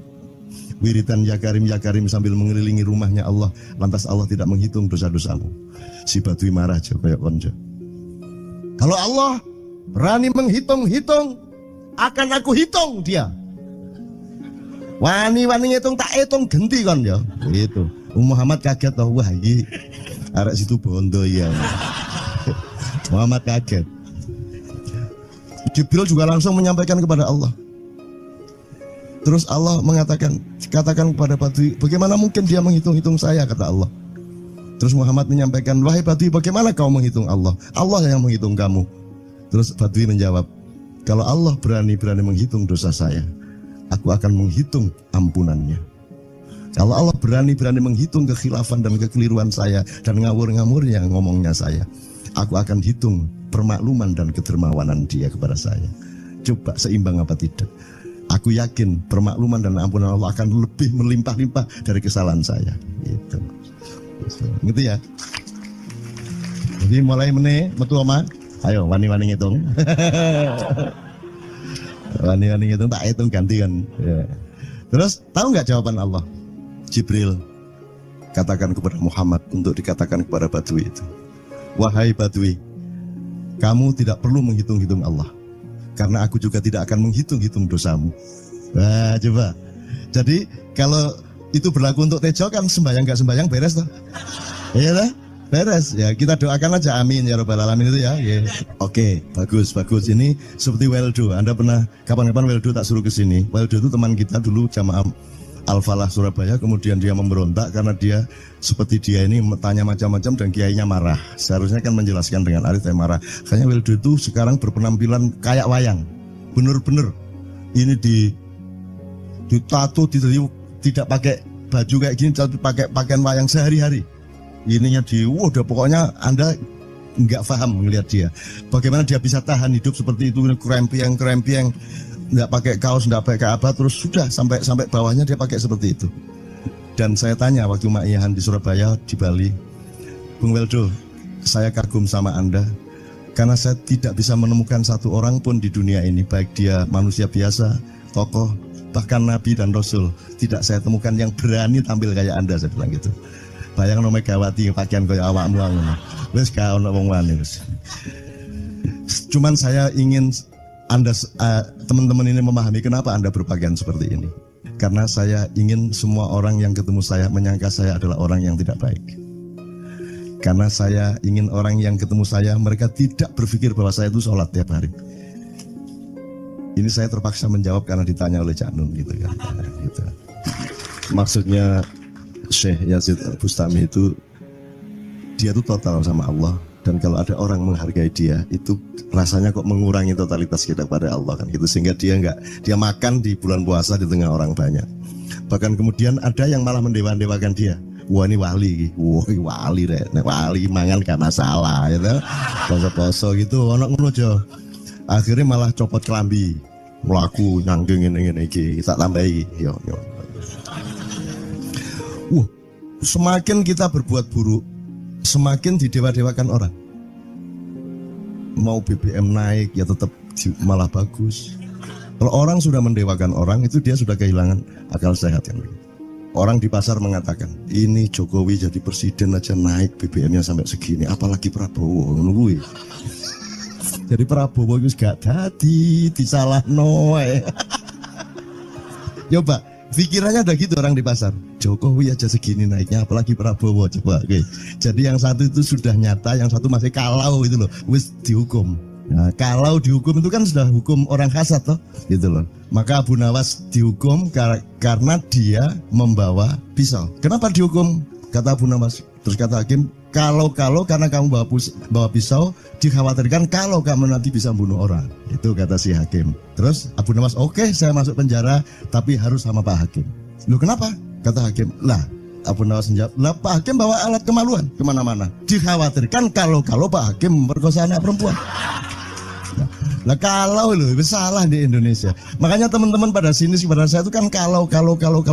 wiridan ya Karim sambil mengelilingi rumahnya Allah, lantas Allah tidak menghitung dosa-dosamu? Si Batui marah aja kayak konco. Kalau Allah berani menghitung-hitung, akan aku hitung dia. Wani-wani ngitung tak hitung genti kon ya. Gitu. Muhammad kaget toh, wah iki arek situ bondo ya. Muhammad kaget. Jibril juga langsung menyampaikan kepada Allah. Terus Allah mengatakan, katakan kepada Badui, bagaimana mungkin dia menghitung-hitung saya, kata Allah. Terus Muhammad menyampaikan, wahai Badui, bagaimana kau menghitung Allah? Allah yang menghitung kamu. Terus Badui menjawab, kalau Allah berani-berani menghitung dosa saya, aku akan menghitung ampunannya. Kalau Allah berani-berani menghitung kekhilafan dan kekeliruan saya dan ngawur-ngawurnya ngomongnya saya, aku akan hitung permakluman dan kedermawanan dia kepada saya. Coba seimbang apa tidak? Aku yakin permakluman dan ampunan Allah akan lebih melimpah-limpah dari kesalahan saya. Gitu. Gitu ya. Jadi mulai metu oma. Ayo wani-wani ngitung. Wani-wani ngitung tak hitung gantian. Ya. Terus tahu nggak jawaban Allah? Jibril katakan kepada Muhammad untuk dikatakan kepada Badui itu. Wahai Badui, kamu tidak perlu menghitung-hitung Allah, karena aku juga tidak akan menghitung-hitung dosamu. Wah, coba. Jadi kalau itu berlaku untuk Tejo kan sembahyang nggak sembahyang beres toh? Iya lah. Beres ya, kita doakan aja amin ya robbal alamin itu ya. Yeah. Oke, bagus. Ini seperti Weldo. Anda pernah kapan-kapan Weldo tak suruh ke sini. Weldo itu teman kita dulu jamaah Al-Falah Surabaya, kemudian dia memberontak karena dia seperti dia ini tanya macam-macam dan kiainya marah. Seharusnya kan menjelaskan dengan arif tapi marah. Kayaknya Weldo itu sekarang berpenampilan kayak wayang. Bener-bener ini di tato, tidak pakai baju kayak gini, tapi pakai pakaian wayang sehari-hari. Ininya udah pokoknya Anda nggak paham melihat dia. Bagaimana dia bisa tahan hidup seperti itu, krempiang, nggak pakai kaos, nggak pakai apa, terus sudah sampai bawahnya dia pakai seperti itu. Dan saya tanya waktu Ma'iyahan di Surabaya, di Bali, Bung Weldo, saya kagum sama Anda karena saya tidak bisa menemukan satu orang pun di dunia ini, baik dia manusia biasa, tokoh, bahkan Nabi dan Rasul, tidak saya temukan yang berani tampil kayak Anda, saya bilang gitu. Bayang no Megawati pakaian kaya awakmu ngono. Wis gak ono wong wani wis. Cuman saya ingin Anda teman-teman ini memahami kenapa Anda berpakaian seperti ini. Karena saya ingin semua orang yang ketemu saya menyangka saya adalah orang yang tidak baik. Karena saya ingin orang yang ketemu saya mereka tidak berpikir bahwa saya itu sholat tiap hari. Ini saya terpaksa menjawab karena ditanya oleh Cak Nun gitu kan. Gitu. Maksudnya Syekh Yazid Bustami itu dia tuh total sama Allah, dan kalau ada orang menghargai dia itu rasanya kok mengurangi totalitas kita pada Allah kan gitu, sehingga dia makan di bulan puasa di tengah orang banyak. Bahkan kemudian ada yang malah mendewa-dewakan dia. Wah ini wali, wali deh, wali mangan gak masalah gitu, poso-poso gitu, ono ngono aja. Akhirnya malah copot kelambi, melaku nyanggeng ini tak tambahi, yo. Semakin kita berbuat buruk, semakin didewa-dewakan orang. Mau BBM naik ya tetap malah bagus. Kalau orang sudah mendewakan orang itu dia sudah kehilangan akal sehat kan. Orang di pasar mengatakan ini Jokowi jadi presiden aja naik BBM-nya sampai segini, apalagi Prabowo nungguin. Jadi Prabowo itu gak dadi disalahno. Coba pikirannya udah gitu orang di pasar. Jokowi aja segini naiknya, apalagi Prabowo, coba. Oke. Jadi yang satu itu sudah nyata, yang satu masih kalau itu loh, wis dihukum. Nah, kalau dihukum itu kan sudah hukum orang kasat toh, gitu loh. Maka Abu Nawas dihukum karena dia membawa pisau. Kenapa dihukum? Kata Abu Nawas. Terus kata hakim, kalau karena kamu bawa pisau, dikhawatirkan kalau kamu nanti bisa bunuh orang. Itu kata si hakim. Terus Abu Nawas, oke, saya masuk penjara, tapi harus sama Pak Hakim. Loh kenapa? Kata hakim, lah Abu Nawas menjawab, lah Pak Hakim bawa alat kemaluan kemana-mana. Dikhawatirkan kalau Pak Hakim memperkosa anak perempuan. Lah kalau loh, salah di Indonesia. Makanya teman-teman pada sinis kepada saya itu kan kalau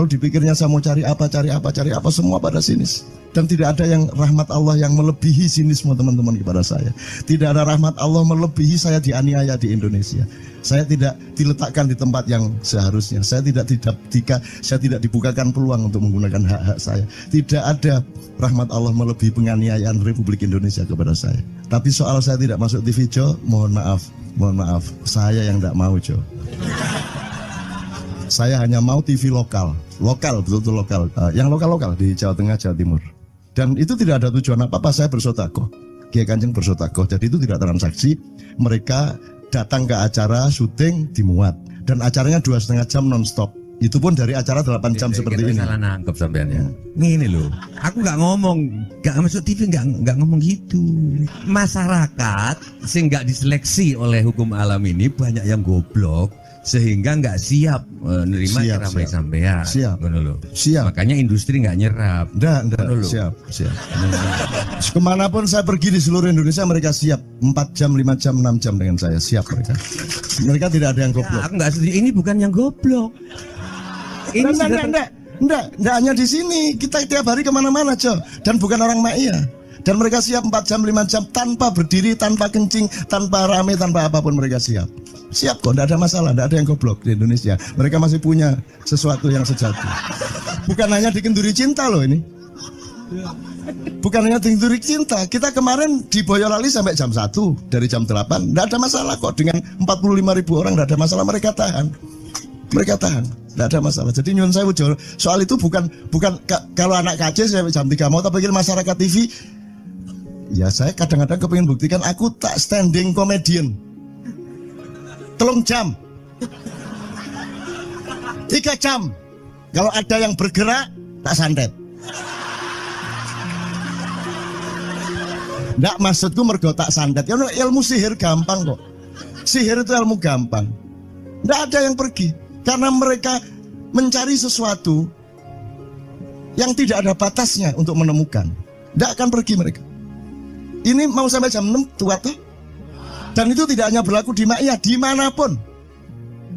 dipikirnya saya mau cari apa semua pada sinis. Dan tidak ada yang rahmat Allah yang melebihi sinisme teman-teman kepada saya. Tidak ada rahmat Allah melebihi saya dianiaya di Indonesia. Saya tidak diletakkan di tempat yang seharusnya. Saya tidak dibukakan peluang untuk menggunakan hak-hak saya. Tidak ada rahmat Allah melebihi penganiayaan Republik Indonesia kepada saya. Tapi soal saya tidak masuk TV Jo, mohon maaf, saya yang tidak mau Jo. Saya hanya mau TV lokal, betul-betul lokal, yang lokal di Jawa Tengah, Jawa Timur. Dan itu tidak ada tujuan apa-apa, saya bersodakoh. Kiai Kanjeng bersodakoh, jadi itu tidak transaksi. Mereka datang ke acara syuting dimuat, dan acaranya 2,5 jam non-stop. Itu pun dari acara 8 jam seperti ini. Salah nangkep sampean ya. Ngene loh, aku nggak ngomong, nggak masuk TV, nggak ngomong gitu. Masyarakat sing nggak diseleksi oleh hukum alam ini banyak yang goblok sehingga nggak siap menerima ceramah sampean. Siap. Makanya industri nggak nyerap. Siap. Kemanapun saya pergi di seluruh Indonesia mereka siap 4 jam, 5 jam, 6 jam dengan saya, siap mereka. Mereka tidak ada yang goblok. Aku nggak setuju. Ini bukan yang goblok. Ini enggak hanya di sini, kita tiap hari kemana-mana Jo, dan bukan orang Ma'iyah. Dan mereka siap 4 jam, 5 jam tanpa berdiri, tanpa kencing, tanpa rame, tanpa apapun mereka siap. Siap kok, enggak ada masalah, enggak ada yang goblok di Indonesia. Mereka masih punya sesuatu yang sejati. Bukan hanya di Kenduri Cinta loh ini. Bukan hanya di Kenduri Cinta, kita kemarin di Boyolali sampai jam 1, dari jam 8, enggak ada masalah kok. Dengan 45.000 orang enggak ada masalah, mereka tahan, tidak ada masalah. Jadi nyun saya soal itu bukan kalau anak KC saya jam 3 mau, tapi masyarakat TV. Ya saya kadang-kadang kepingin buktikan aku tak standing comedian. 3 jam, 3 jam. Kalau ada yang bergerak tak santet. Nggak, maksudku mergo tak santet. Ya ilmu sihir gampang kok. Sihir itu ilmu gampang. Nggak ada yang pergi karena mereka mencari sesuatu yang tidak ada batasnya untuk menemukan. Nggak akan pergi mereka. Ini mau sampai jam 6 tua tuh. Dan itu tidak hanya berlaku di Ma'iyah, dimanapun.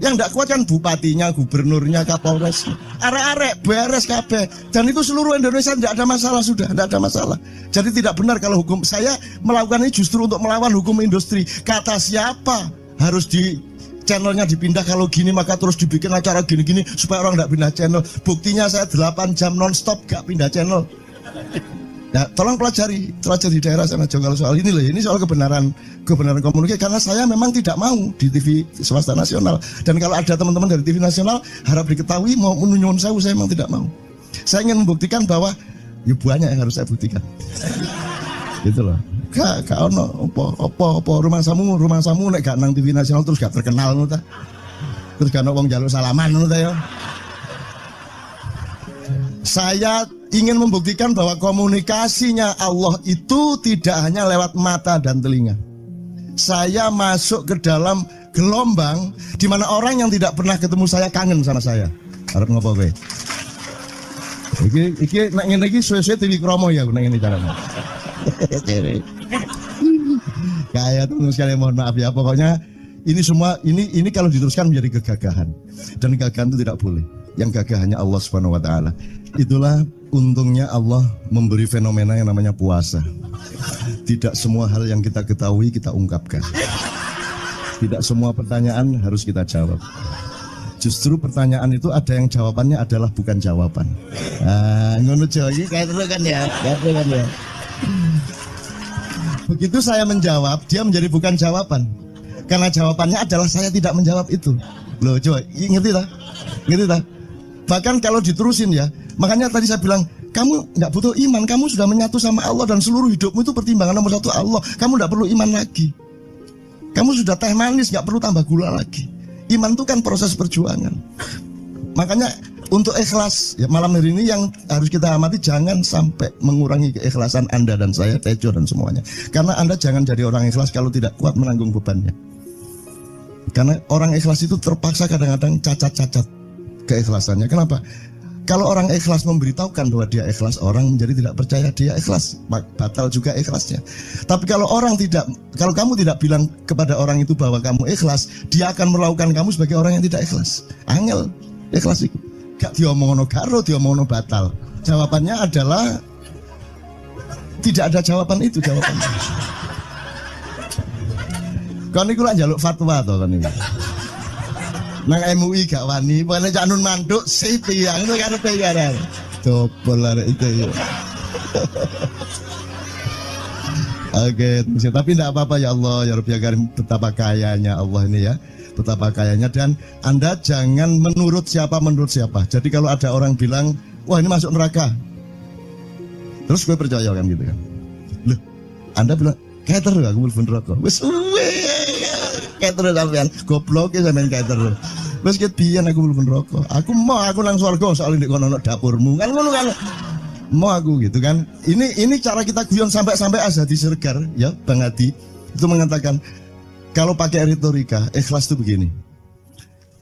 Yang tidak kuat kan bupatinya, gubernurnya, kapolres, arek-arek, beres kabeh. Dan itu seluruh Indonesia tidak ada masalah sudah, tidak ada masalah. Jadi tidak benar kalau hukum saya melakukan ini justru untuk melawan hukum industri. Kata siapa harus di channelnya dipindah, kalau gini maka terus dibikin acara gini-gini supaya orang tidak pindah channel. Buktinya saya 8 jam non-stop gak pindah channel. Ya, tolong pelajari daerah sana juga soal ini loh. Ini soal kebenaran komunikasi, karena saya memang tidak mau di TV swasta nasional. Dan kalau ada teman-teman dari TV nasional harap diketahui mau menyunyun saya memang tidak mau. Saya ingin membuktikan bahwa ya banyak yang harus saya buktikan. Gitu loh. Gak ono apa rumah samu nek gak nang TV nasional terus gak terkenal ngono ta. Terus gak ono wong njaluk salaman ngono ta ya. Saya ingin membuktikan bahwa komunikasinya Allah itu tidak hanya lewat mata dan telinga. Saya masuk ke dalam gelombang di mana orang yang tidak pernah ketemu saya kangen sama saya. Harap ngopo kowe? Iki nek ngene iki suwe-suwe TV Kromo ya nek ngene carane. Kayak teman sekalian, mohon maaf ya, pokoknya ini semua ini kalau diteruskan menjadi kegagahan, dan kegagahan itu tidak boleh. Yang gagah hanya Allah Subhanahu wa taala. Itulah untungnya Allah memberi fenomena yang namanya puasa. Tidak semua hal yang kita ketahui kita ungkapkan. Tidak semua pertanyaan harus kita jawab. Justru pertanyaan itu ada yang jawabannya adalah bukan jawaban. Ngono iki kayak terus kan ya. Begitu saya menjawab, dia menjadi bukan jawaban. Karena jawabannya adalah saya tidak menjawab itu. Loh, coba ngerti tak? Bahkan kalau diterusin ya, makanya tadi saya bilang, kamu nggak butuh iman, kamu sudah menyatu sama Allah dan seluruh hidupmu itu pertimbangan nomor 1 Allah. Kamu nggak perlu iman lagi. Kamu sudah teh manis, nggak perlu tambah gula lagi. Iman itu kan proses perjuangan. Makanya untuk ikhlas ya, malam hari ini yang harus kita amati, jangan sampai mengurangi keikhlasan Anda dan saya, Tejo dan semuanya. Karena Anda jangan jadi orang ikhlas kalau tidak kuat menanggung bebannya. Karena orang ikhlas itu terpaksa kadang-kadang cacat-cacat keikhlasannya. Kenapa? Kalau orang ikhlas memberitahukan bahwa dia ikhlas, orang menjadi tidak percaya dia ikhlas, batal juga ikhlasnya. Tapi kalau kamu tidak bilang kepada orang itu bahwa kamu ikhlas, dia akan melakukan kamu sebagai orang yang tidak ikhlas. Angel ikhlas itu gak diomongno karo, diomongno batal. Jawabannya adalah tidak ada jawaban itu jawabannya. Kon niku lak njaluk fatwa to kon niku. Nang MUI gak wani, pokoknya Cak Nun manduk sip ya, itu karepe ya. Dobel arek itu. Oke, tapi tidak apa-apa ya Allah, ya Rabbi ya Karim, betapa kayanya Allah ini ya. Betapa kayanya, dan Anda jangan menurut siapa. Jadi kalau ada orang bilang, wah ini masuk neraka, terus gue percaya kan gitu kan. Loh, Anda bilang, kater aku mlebu neraka. Wis kater sampean, goblok ya sampean kater. Wis ket biyen aku mlebu neraka. Aku nang swarga soalnya ndek kono dapurmu. Kan ngono kan. Mau aku gitu kan. Ini cara kita guyon sampai Azhadi Siregar ya, Bang Hadi itu mengatakan, kalau pakai retorika, ikhlas itu begini.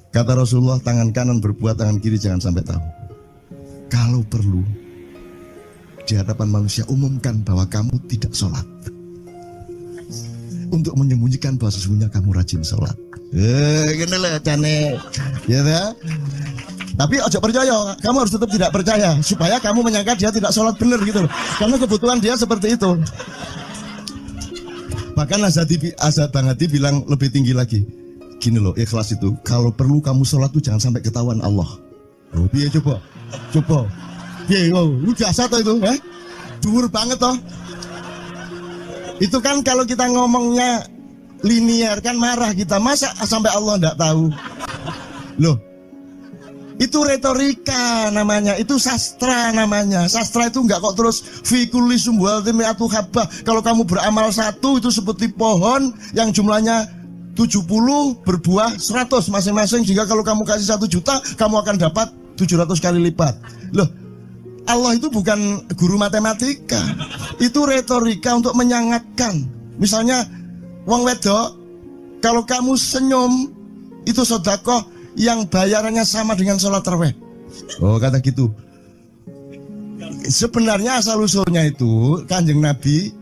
Kata Rasulullah, tangan kanan berbuat, tangan kiri jangan sampai tahu. Kalau perlu, di hadapan manusia umumkan bahwa kamu tidak sholat, untuk menyembunyikan bahwa sesungguhnya kamu rajin sholat. Gini lah, cane. Ya, tapi ojo percaya, kamu harus tetap tidak percaya, supaya kamu menyangka dia tidak sholat benar gitu loh. Karena kebutuhan dia seperti itu. Bahkan Bang Hadi bilang lebih tinggi lagi. Gini loh, ikhlas itu kalau perlu kamu sholat tuh jangan sampai ketahuan Allah. Oh, biar coba. Biar, lu biasa toh itu, dhuwur banget toh. Itu kan kalau kita ngomongnya linear kan marah kita, masa sampai Allah enggak tahu. Loh, itu retorika namanya, itu sastra namanya. Sastra itu enggak kok terus fikuli sumbal timiatu habah. Kalau kamu beramal satu itu seperti pohon yang jumlahnya 70 berbuah 100 masing-masing. Jika kalau kamu kasih 1 juta, kamu akan dapat 700 kali lipat. Loh, Allah itu bukan guru matematika. Itu retorika untuk menyangatkan. Misalnya, wong wedok, kalau kamu senyum, itu sedekah yang bayarannya sama dengan sholat tarawih. Oh, kata gitu. Sebenarnya asal usulnya itu Kanjeng Nabi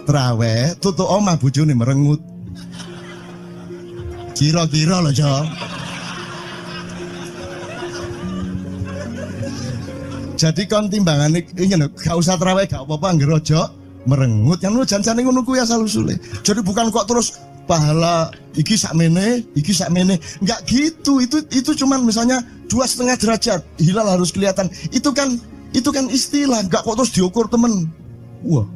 tarawih tutuk omah bojone merengut. Kira-kira loh, Jo. Jadi kon timbangane ingin gak usah tarawih gak apa-apa anggere aja merengut. Yang lu janjane ngono kuwi asal usule. Jadi bukan kok terus pahala iki sakmene, enggak gitu. Itu cuman misalnya 2,5 derajat hilal harus kelihatan. Itu kan istilah, enggak kok terus diukur temen. Wah,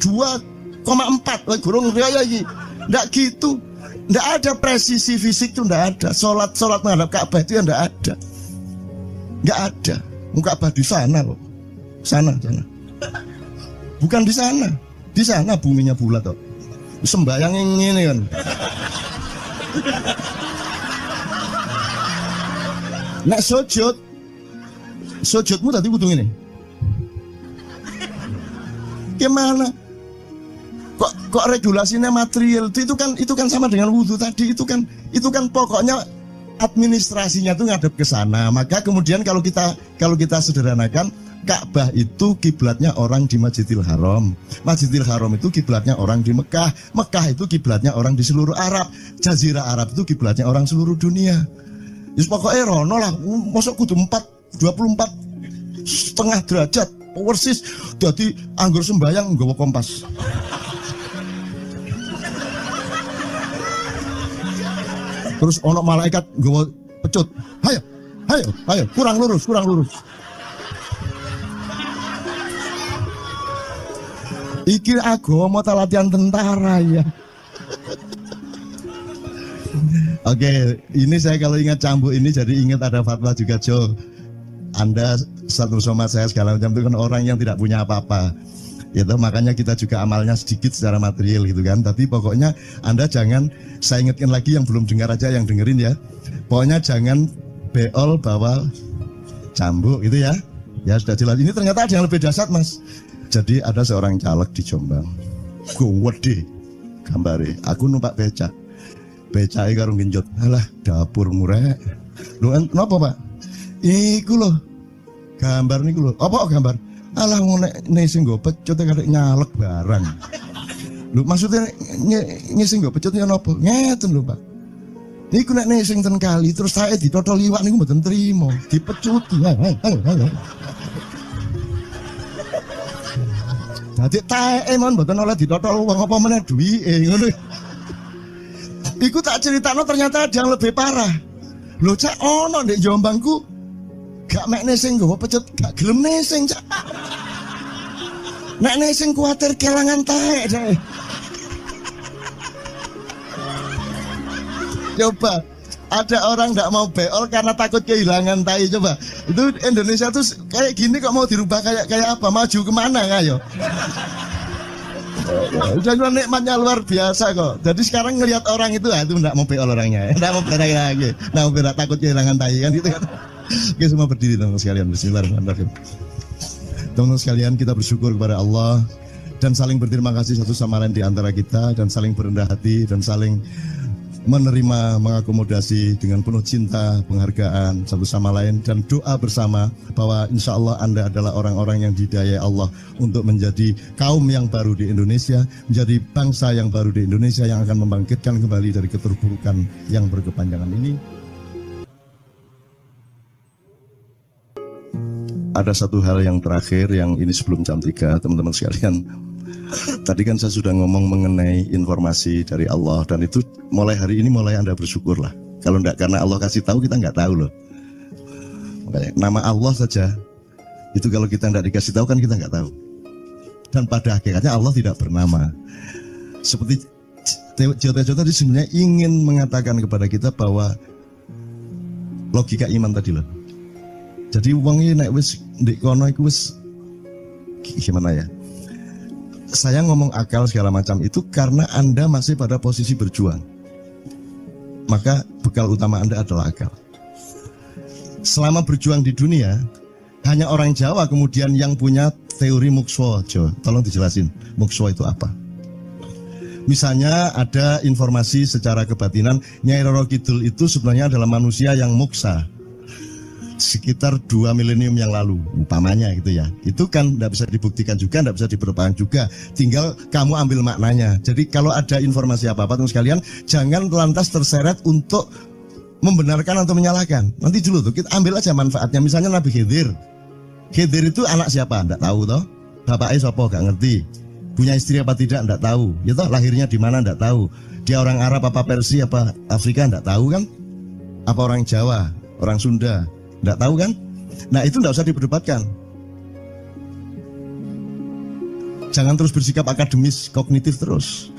2,4 gurung raya iki. Enggak gitu. Enggak ada presisi fisik itu, enggak ada. Salat menghadap Ka'bah itu enggak ada. Enggak ada. Ka'bah di sana kok. Sana. Bukan di sana. Di sana buminya bulat kok. Sembayang yang ini kan. Nek sujudmu tadi kudu ini. Gimana? Kok regulasinya material itu kan sama dengan wudhu tadi. Itu kan pokoknya administrasinya tuh ngadep ke sana. Maka kemudian kalau kita sederhanakan, Ka'bah itu kiblatnya orang di Masjidil Haram. Masjidil Haram itu kiblatnya orang di Mekah. Mekah itu kiblatnya orang di seluruh Arab. Jazirah Arab itu kiblatnya orang seluruh dunia. Just pokoknya rono lah. Masuk kudu 24,5 derajat persis. Jadi anggur sembayang nggawa kompas. Terus ono malaikat nggawa pecut. Hayo, kurang lurus. Iki agama ta latihan tentara ya. Oke, ini saya kalau ingat cambuk ini jadi ingat ada fatwa juga, Jo. Anda satu sama saya segala macam itu kan orang yang tidak punya apa-apa. Ya toh, makanya kita juga amalnya sedikit secara material gitu kan. Tapi pokoknya Anda jangan, saya ingatkan lagi yang belum dengar aja yang dengerin ya. Pokoknya jangan beol bawa cambuk gitu ya. Ya sudah jelas. Ini ternyata ada yang lebih dahsyat Mas. Jadi ada seorang caleg di Jombang. Gede gambare. Aku numpak becak. Becake karo genjot. Alah dapur murah. Lho napa Pak? Iku lho. Gambar niku lho. Apa gambar? Alah nek sing nggo pecut karek nyalek barang. Lho maksudnya sing nggo pecutnya napa? Ngeten lho Pak. Niku nek sing ten kali terus saya ditotol liwak niku mboten trimo, dipecuti. Dadi taeke mon mboten oleh ditotol wong apa meneh duwike ngono. Iku tak critakno ternyata ada yang lebih parah. Lho cak ono ndek Jombangku gak mek nesing nggawa pecut gak gelem nesing cak. Nek nesing kuwatir kelangan taek cak. Coba ada orang nggak mau beol karena takut kehilangan tai. Coba itu Indonesia tuh kayak gini kok mau dirubah kayak apa? Maju kemana ayo? Dan nikmatnya luar biasa kok. Jadi sekarang ngelihat orang itu nggak mau beol orangnya, nggak mau beol lagi, nggak mau beol, takut kehilangan tai kan gitu kan. Oke semua berdiri teman-teman sekalian. Bismillahirrahmanirrahim. Teman-teman sekalian kita bersyukur kepada Allah dan saling berterima kasih satu sama lain di antara kita dan saling berendah hati dan saling menerima, mengakomodasi dengan penuh cinta, penghargaan satu sama lain dan doa bersama bahwa insya Allah Anda adalah orang-orang yang didayai Allah untuk menjadi kaum yang baru di Indonesia, menjadi bangsa yang baru di Indonesia yang akan membangkitkan kembali dari keterpurukan yang berkepanjangan ini. Ada satu hal yang terakhir yang ini sebelum jam 3 teman-teman sekalian. Tadi kan saya sudah ngomong mengenai informasi dari Allah dan itu mulai hari ini mulai Anda bersyukur lah. Kalau enggak karena Allah kasih tahu kita enggak tahu loh. Makanya nama Allah saja itu kalau kita enggak dikasih tahu kan kita enggak tahu. Dan pada hakikatnya Allah tidak bernama. Seperti Tejo tadi sebenarnya ingin mengatakan kepada kita bahwa logika iman tadi loh. Jadi wong iki nek wis ndek kono iku wis gimana ya? Saya ngomong akal segala macam itu karena Anda masih pada posisi berjuang. Maka bekal utama Anda adalah akal. Selama berjuang di dunia, hanya orang Jawa kemudian yang punya teori mukswa. Tolong dijelasin, mukswa itu apa? Misalnya ada informasi secara kebatinan, Nyai Roro Kidul itu sebenarnya adalah manusia yang muksa. Sekitar 2 milenium yang lalu umpamanya gitu ya, itu kan tidak bisa dibuktikan juga, tidak bisa diperpanjang juga, tinggal kamu ambil maknanya. Jadi kalau ada informasi apa-apa teman sekalian jangan lantas terseret untuk membenarkan atau menyalahkan. Nanti dulu tuh kita ambil aja manfaatnya. Misalnya Nabi Khidir itu anak siapa? Tidak tahu toh. Bapaknya sopo gak ngerti. Punya istri apa tidak? Tidak tahu. Ya toh, lahirnya di mana? Tidak tahu. Dia orang Arab apa Persia apa Afrika? Tidak tahu kan? Apa orang Jawa? Orang Sunda? Tidak tahu kan? Nah itu tidak usah diperdebatkan. Jangan terus bersikap akademis, kognitif terus.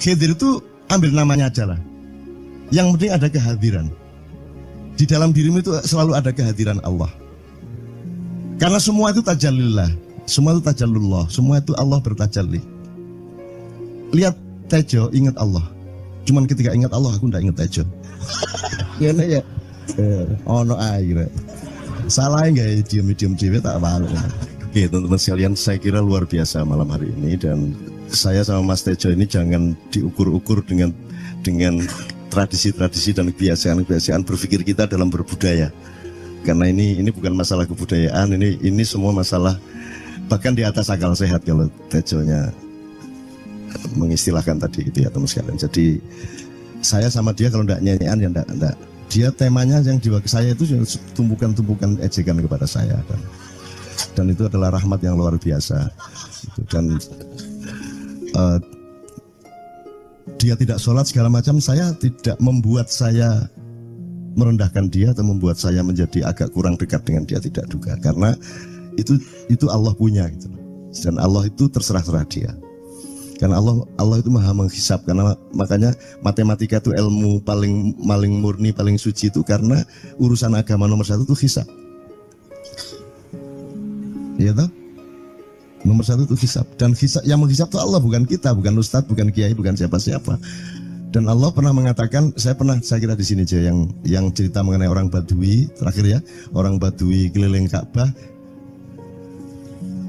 Khidir itu ambil namanya aja lah. Yang penting ada kehadiran. Di dalam dirimu itu selalu ada kehadiran Allah. Karena semua itu tajallillah, semua itu tajallullah, semua itu Allah bertajalli. Lihat Tejo, ingat Allah. Cuman ketika ingat Allah aku tidak ingat Tejo. Gimana ya? Ono air. Salah nggak diem cewek tak malu. Oke teman-teman sekalian, saya kira luar biasa malam hari ini dan saya sama Mas Tejo ini jangan diukur-ukur dengan tradisi-tradisi dan kebiasaan berpikir kita dalam berbudaya. Karena ini bukan masalah kebudayaan, ini semua masalah bahkan di atas akal sehat kalau Tejonya mengistilahkan tadi gitu ya teman sekalian. Jadi saya sama dia kalau enggak nyanyian ya enggak. Dia temanya yang jiwa ke saya itu tumpukan-tumpukan ejekan kepada saya dan itu adalah rahmat yang luar biasa. Dan dia tidak sholat segala macam, saya tidak membuat saya merendahkan dia atau membuat saya menjadi agak kurang dekat dengan dia, tidak juga, karena itu Allah punya gitu. Dan Allah itu terserah-serah dia. Karena Allah itu maha menghisap, karena makanya matematika itu ilmu paling murni, paling suci itu karena urusan agama nomor 1 itu hisap. Iya toh? Nomor satu itu hisab, dan hisab, yang menghisab itu Allah, bukan kita, bukan ustadz, bukan kiai, bukan siapa-siapa. Dan Allah pernah mengatakan, saya kira di sini aja yang cerita mengenai orang Badui terakhir ya, orang Badui keliling Ka'bah,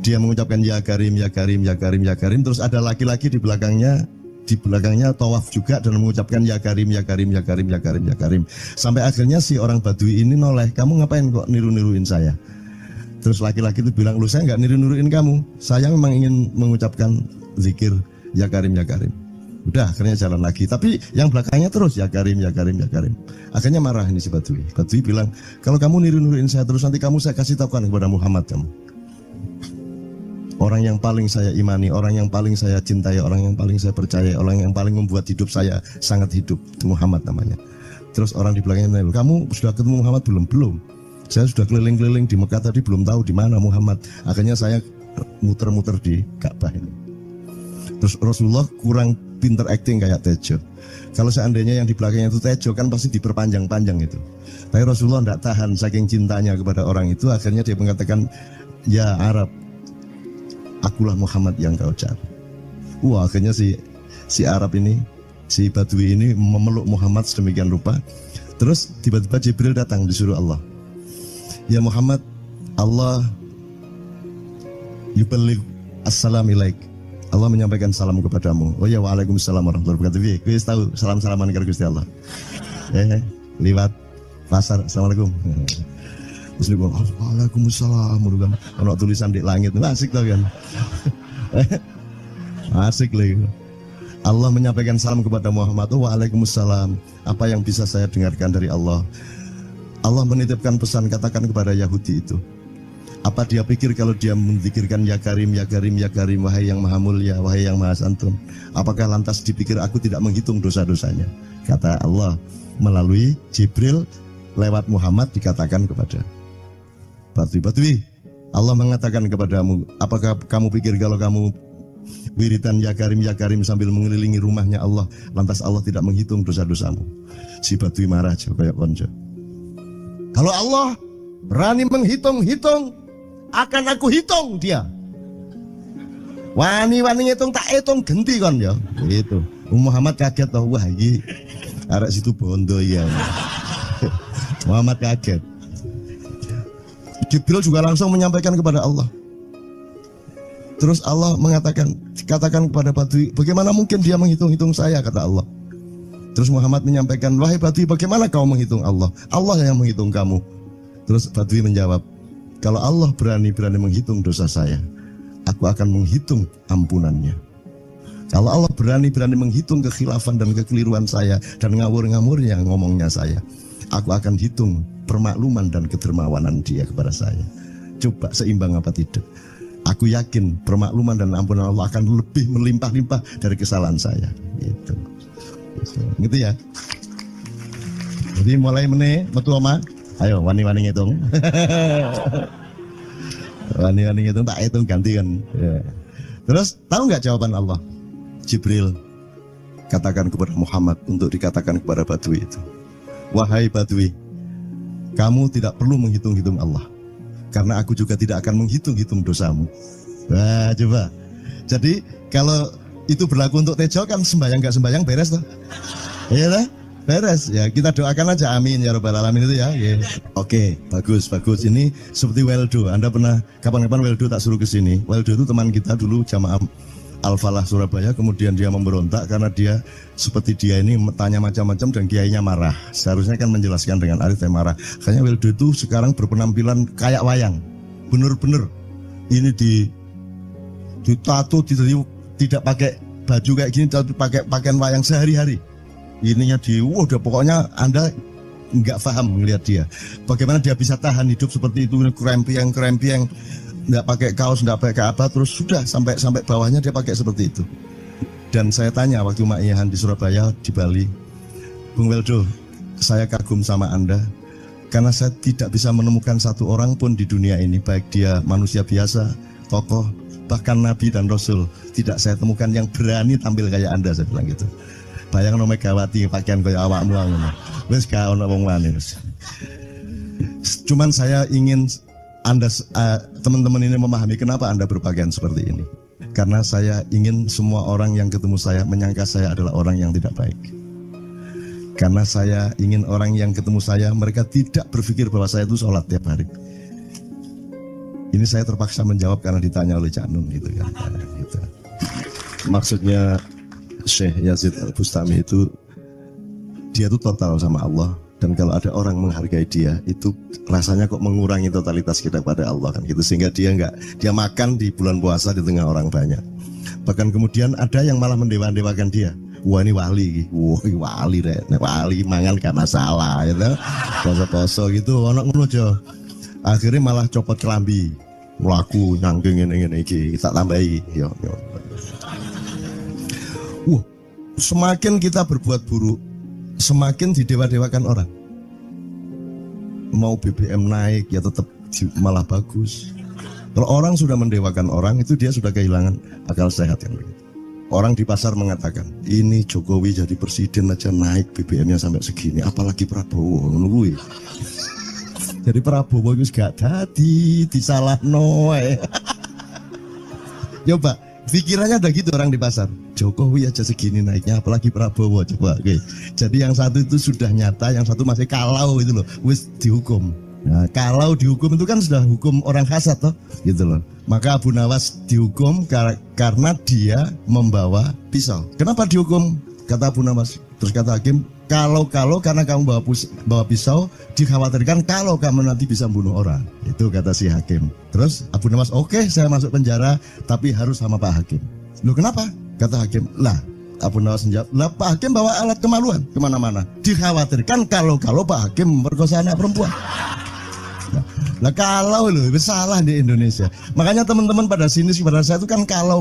dia mengucapkan ya Karim, ya Karim, ya Karim, ya Karim, terus ada laki-laki di belakangnya tawaf juga dan mengucapkan ya Karim, ya Karim, ya Karim, ya Karim, ya Karim, sampai akhirnya si orang Badui ini noleh, kamu ngapain kok niru-niruin saya? Terus laki-laki itu bilang, lu saya nggak niru-niruin kamu, saya memang ingin mengucapkan zikir ya Karim, ya Karim. Udah akhirnya jalan lagi, tapi yang belakangnya terus ya Karim, ya Karim, ya Karim. Akhirnya marah ini si Badui. Badui bilang, kalau kamu niru-niruin saya terus, nanti kamu saya kasih tahukan kepada Muhammad kamu. Orang yang paling saya imani, orang yang paling saya cintai, orang yang paling saya percaya, orang yang paling membuat hidup saya sangat hidup, itu Muhammad namanya. Terus orang di belakangnya nanya, kamu sudah ketemu Muhammad belum? Belum. Saya sudah keliling-keliling di Mekah tadi, belum tahu di mana Muhammad. Akhirnya saya muter-muter di Ka'bah ini. Terus Rasulullah kurang pinter acting kayak Tejo. Kalau seandainya yang di belakangnya itu Tejo kan pasti diperpanjang-panjang itu. Tapi Rasulullah tidak tahan saking cintanya kepada orang itu, akhirnya dia mengatakan, ya Arab, akulah Muhammad yang kau cari. Wah, akhirnya si Arab ini, si Badui ini memeluk Muhammad sedemikian rupa. Terus tiba-tiba Jibril datang disuruh Allah. Ya Muhammad, Allah yuballigh assalam ilaik. Allah menyampaikan salam kepadamu. Oh ya, waalaikumsalam warahmatullahi wabarakatuh. Wis tahu salam-salaman karo Gusti Allah. Liwat pasar, assalamualaikum. Terus dia bilang, waalaikumsalam. Kalau tulisan di langit, asik tau kan? Asik lagi. Allah menyampaikan salam kepada Muhammad. Oh, waalaikumsalam. Apa yang bisa saya dengarkan dari Allah? Allah menitipkan pesan, katakan kepada Yahudi itu. Apa dia pikir kalau dia menzikirkan ya Karim, ya Karim, ya Karim, wahai yang maha mulia, wahai yang maha santun, apakah lantas dipikir aku tidak menghitung dosa-dosanya? Kata Allah melalui Jibril lewat Muhammad dikatakan kepada Badui. Allah mengatakan kepadamu, apakah kamu pikir kalau kamu wiridan ya Karim sambil mengelilingi rumahnya Allah, lantas Allah tidak menghitung dosa-dosamu? Si Badui marah coba kayak konco. Kalau Allah berani menghitung-hitung, akan aku hitung dia. Wani-wani ngitung tak hitung genti kon ya. Gitu. Muhammad kaget toh, wah iki arek situ bondo ya. Muhammad kaget. Jibril juga langsung menyampaikan kepada Allah. Terus Allah mengatakan, katakan kepada Badui, bagaimana mungkin dia menghitung-hitung saya, kata Allah. Terus Muhammad menyampaikan, wahai Badui, bagaimana kau menghitung Allah? Allah yang menghitung kamu. Terus Badui menjawab, kalau Allah berani-berani menghitung dosa saya, aku akan menghitung ampunannya. Kalau Allah berani-berani menghitung kekhilafan dan kekeliruan saya dan ngawur-ngawurnya ngomongnya saya, aku akan hitung permakluman dan kedermawanan dia kepada saya. Coba seimbang apa tidak? Aku yakin permakluman dan ampunan Allah akan lebih melimpah-limpah dari kesalahan saya. Gitu ya. Jadi mulai metu oma. Ayo wani-wani ngitung. Wani-wani ngitung tak hitung ganti kan. Ya. Terus tahu nggak jawaban Allah? Jibril katakan kepada Muhammad untuk dikatakan kepada Badui itu. Wahai Badui, kamu tidak perlu menghitung-hitung Allah, karena aku juga tidak akan menghitung-hitung dosamu. Wah, coba. Jadi kalau itu berlaku untuk Tejo kan sembahyang nggak sembahyang beres tuh. Iya lah. Beres ya, kita doakan aja amin ya rabbal alamin itu ya. Yeah. Oke, bagus. Ini seperti Weldo. Anda pernah kapan-kapan Weldo tak suruh ke sini. Weldo itu teman kita dulu jamaah Al-Falah Surabaya, kemudian dia memberontak karena dia seperti dia ini tanya macam-macam dan kiainya marah. Seharusnya kan menjelaskan dengan arif marah. Kayaknya Weldo itu sekarang berpenampilan kayak wayang. Bener-bener ini di tato, tidak pakai baju kayak gini, tapi pakai pakaian wayang sehari-hari. Ininya udah pokoknya Anda nggak paham melihat dia. Bagaimana dia bisa tahan hidup seperti itu, krempiang, nggak pakai kaos, nggak pakai apa, terus sudah sampai bawahnya dia pakai seperti itu. Dan saya tanya waktu Ma'iyahan di Surabaya, di Bali, Bung Weldo, saya kagum sama Anda karena saya tidak bisa menemukan satu orang pun di dunia ini, baik dia manusia biasa, tokoh, bahkan Nabi dan Rasul, tidak saya temukan yang berani tampil kayak Anda, saya bilang gitu. Bayang no Megawati pakaian kayak awakmu ngono. Wis gak ono wong wani. Cuman saya ingin Anda teman-teman ini memahami kenapa Anda berpakaian seperti ini. Karena saya ingin semua orang yang ketemu saya menyangka saya adalah orang yang tidak baik. Karena saya ingin orang yang ketemu saya mereka tidak berpikir bahwa saya itu sholat tiap hari. Ini saya terpaksa menjawab karena ditanya oleh Cak Nun gitu kan. Gitu. Maksudnya Syekh Yazid Al-Bustami itu dia itu total sama Allah. Dan kalau ada orang menghargai dia, itu rasanya kok mengurangi totalitas kita pada Allah kan gitu. Sehingga dia makan di bulan puasa di tengah orang banyak. Bahkan kemudian ada yang malah mendewa-dewakan dia. Wah ini wali, wah ini wali deh, wali mangan gak masalah, gitu. Poso-poso gitu, anak ngono jo. Akhirnya malah copot kelambi, melaku nyangking ini kita tambahi, yo. Semakin kita berbuat buruk, semakin didewa-dewakan orang. Mau BBM naik ya tetap malah bagus. Kalau orang sudah mendewakan orang itu dia sudah kehilangan akal sehat kan begitu. Orang di pasar mengatakan ini Jokowi jadi presiden aja naik BBM-nya sampai segini, apalagi Prabowo nungguin. Jadi Prabowo itu gak tadi disalahno. Coba pikirannya udah gitu orang di pasar. Jokowi aja segini naiknya, apalagi Prabowo coba. Oke. Jadi yang satu itu sudah nyata, yang satu masih kalau itu loh, wis dihukum. Nah, kalau dihukum itu kan sudah hukum orang hasad toh, gitu loh. Maka Abu Nawas dihukum karena dia membawa pisau. Kenapa dihukum? Kata Abu Nawas. Terus kata hakim, kalau karena kamu bawa pisau, dikhawatirkan kalau kamu nanti bisa membunuh orang. Itu kata si hakim. Terus Abu Nawas, oke, saya masuk penjara, tapi harus sama Pak Hakim. Loh kenapa? Kata hakim, lah Abu Nawas menjawab, lah Pak Hakim bawa alat kemaluan kemana-mana. Dikhawatirkan kalau Pak Hakim memperkosa anak perempuan. Nah kalau loh salah di Indonesia. Makanya teman-teman pada sinis pada saya itu kan kalau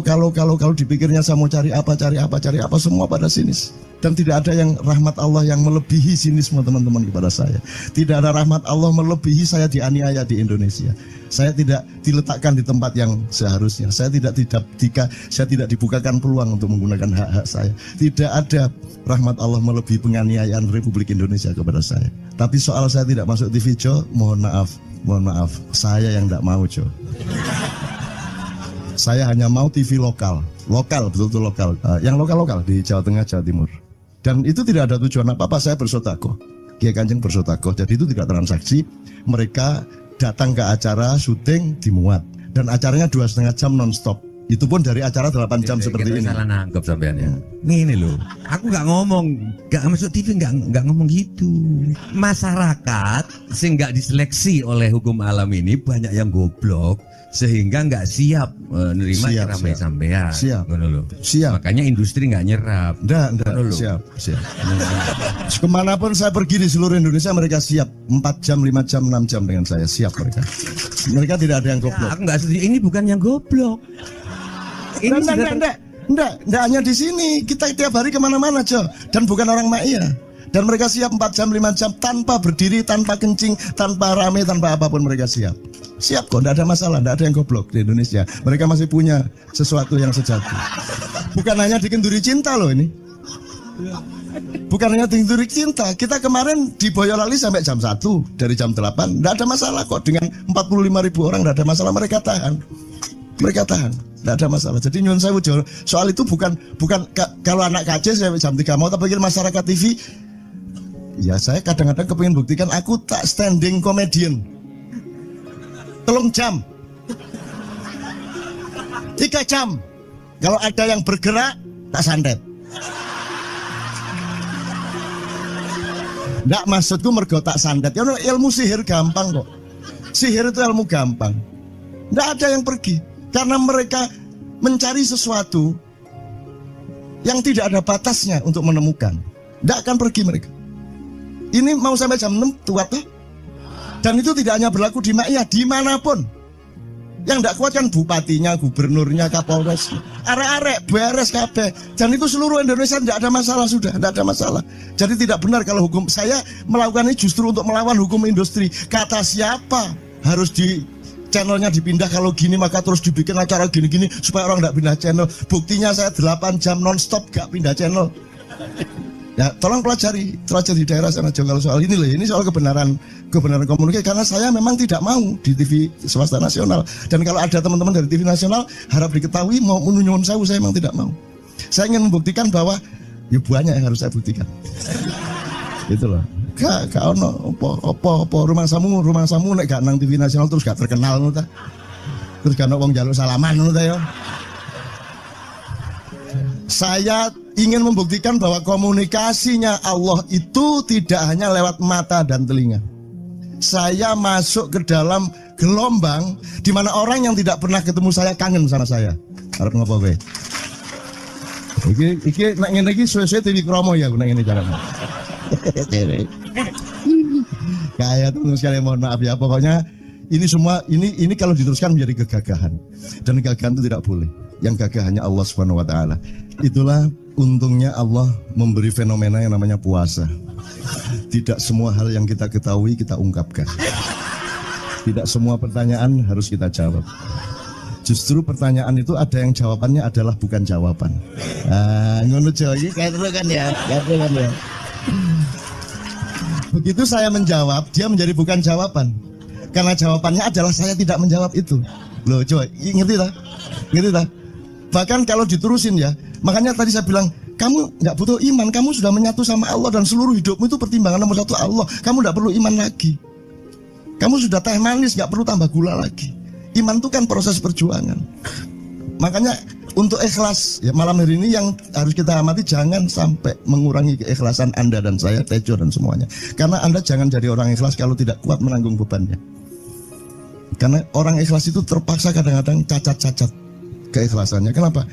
dipikirnya saya mau cari apa semua pada sinis. Dan tidak ada yang rahmat Allah yang melebihi sinisme teman-teman kepada saya. Tidak ada rahmat Allah melebihi saya dianiaya di Indonesia. Saya tidak diletakkan di tempat yang seharusnya. Saya tidak dibukakan peluang untuk menggunakan hak-hak saya. Tidak ada rahmat Allah melebihi penganiayaan Republik Indonesia kepada saya. Tapi soal saya tidak masuk TV Jo, mohon maaf, saya yang tidak mau Jo. Saya hanya mau TV lokal, betul-betul lokal. Yang lokal di Jawa Tengah, Jawa Timur. Dan itu tidak ada tujuan apa-apa, saya bersodakoh. Kiai Kanjeng bersodakoh, jadi itu tidak transaksi. Mereka datang ke acara, syuting, dimuat. Dan acaranya 2,5 jam non-stop. Itu pun dari acara 8 jam seperti ini. Salah nangkep sampean ya. Ngene loh, aku nggak ngomong, nggak masuk TV nggak ngomong gitu. Masyarakat sing nggak diseleksi oleh hukum alam ini banyak yang goblok sehingga nggak siap menerima ceramah sampean. Siap. Siap. Makanya industri nggak nyerap. Siap. Kemanapun saya pergi di seluruh Indonesia mereka siap 4 jam, 5 jam, 6 jam dengan saya siap mereka. Mereka tidak ada yang goblok. Aku nggak setuju. Ini bukan yang goblok. Ini enggak hanya di sini. Kita tiap hari kemana-mana, Jo. Dan bukan orang Ma'iyah. Dan mereka siap 4 jam, 5 jam tanpa berdiri, tanpa kencing, tanpa rame, tanpa apapun mereka siap. Siap kok, enggak ada masalah, enggak ada yang goblok di Indonesia. Mereka masih punya sesuatu yang sejati. Bukan hanya di Kenduri Cinta loh ini. Bukan hanya di Kenduri Cinta. Kita kemarin di Boyolali sampai jam 1, dari jam 8. Enggak ada masalah kok, dengan 45.000 orang enggak ada masalah, mereka tahan. Tidak ada masalah. Jadi nyun sewu soal itu bukan kalau anak KC saya jam 3 mau tapi pikir masyarakat TV. Ya saya kadang-kadang kepingin buktikan aku tak standing comedian. 3 jam 3 jam. Kalau ada yang bergerak tak santet. Nggak maksudku mergo tak santet. Ya ilmu sihir gampang kok. Sihir itu ilmu gampang. Nggak ada yang pergi. Karena mereka mencari sesuatu yang tidak ada batasnya untuk menemukan. Tidak akan pergi mereka. Ini mau sampai jam 6 tuat tuh. Dan itu tidak hanya berlaku di Ma'iyah, dimanapun. Yang tidak kuat kan bupatinya, gubernurnya, kapolres. Arek-arek, beres kabeh. Dan itu seluruh Indonesia tidak ada masalah sudah, tidak ada masalah. Jadi tidak benar kalau hukum saya melakukan ini justru untuk melawan hukum industri. Kata siapa harus channelnya dipindah, kalau gini maka terus dibikin acara gini-gini supaya orang tidak pindah channel. Buktinya saya 8 jam non-stop gak pindah channel. Ya, tolong pelajari di daerah sana juga kalau soal ini loh. Ini soal kebenaran komunikasi karena saya memang tidak mau di TV swasta nasional. Dan kalau ada teman-teman dari TV nasional harap diketahui mau nyuwun sewu, saya memang tidak mau. Saya ingin membuktikan bahwa ya banyak yang harus saya buktikan. Gitu loh. Gak ono apa rumah samu nek gak nang TV nasional terus gak terkenal ngono ta. Terus gak ono wong njaluk salaman ngono ta ya. Saya ingin membuktikan bahwa komunikasinya Allah itu tidak hanya lewat mata dan telinga. Saya masuk ke dalam gelombang di mana orang yang tidak pernah ketemu saya kangen sama saya. Harap ngopo kowe? Iki nek ngene iki suwe-suwe TV Kromo ya nek ngene jalan. Kayak tuh sekali mohon maaf ya, pokoknya ini semua ini kalau diteruskan menjadi gagagahan dan gagahan itu tidak boleh. Yang gagah hanya Allah Subhanahu wa taala. Itulah untungnya Allah memberi fenomena yang namanya puasa. Tidak semua hal yang kita ketahui kita ungkapkan. Tidak semua pertanyaan harus kita jawab. Justru pertanyaan itu ada yang jawabannya adalah bukan jawaban. Ngono iki kan ya. Begitu saya menjawab, dia menjadi bukan jawaban. Karena jawabannya adalah saya tidak menjawab itu. Loh, coba ngerti tak? Ngerti tak? Bahkan kalau diterusin ya, makanya tadi saya bilang, kamu nggak butuh iman, kamu sudah menyatu sama Allah dan seluruh hidupmu itu pertimbangan nomor satu Allah. Kamu nggak perlu iman lagi. Kamu sudah teh manis, nggak perlu tambah gula lagi. Iman itu kan proses perjuangan. Makanya untuk ikhlas ya malam hari ini yang harus kita amati, jangan sampai mengurangi keikhlasan Anda dan saya, Tejo dan semuanya. Karena Anda jangan jadi orang ikhlas kalau tidak kuat menanggung bebannya. Karena orang ikhlas itu terpaksa kadang-kadang cacat-cacat keikhlasannya. Kenapa?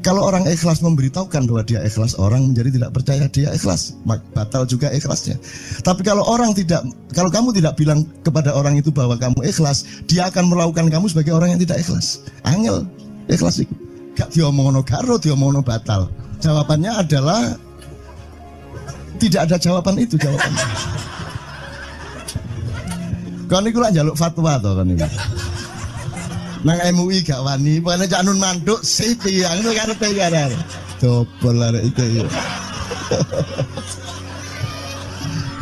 Kalau orang ikhlas memberitahukan bahwa dia ikhlas, orang menjadi tidak percaya dia ikhlas, batal juga ikhlasnya. Tapi kalau kamu tidak bilang kepada orang itu bahwa kamu ikhlas, dia akan melakukan kamu sebagai orang yang tidak ikhlas. Angel ikhlas itu. Gak diomongno karo, diomongno batal. Jawabannya adalah tidak ada jawaban itu jawabannya. Kau niku lak njaluk fatwa to kon niku. Nang MUI gak wani, pokoknya Cak Nun manduk sip ya, ngono karepe ya. Dobel arek itu ya.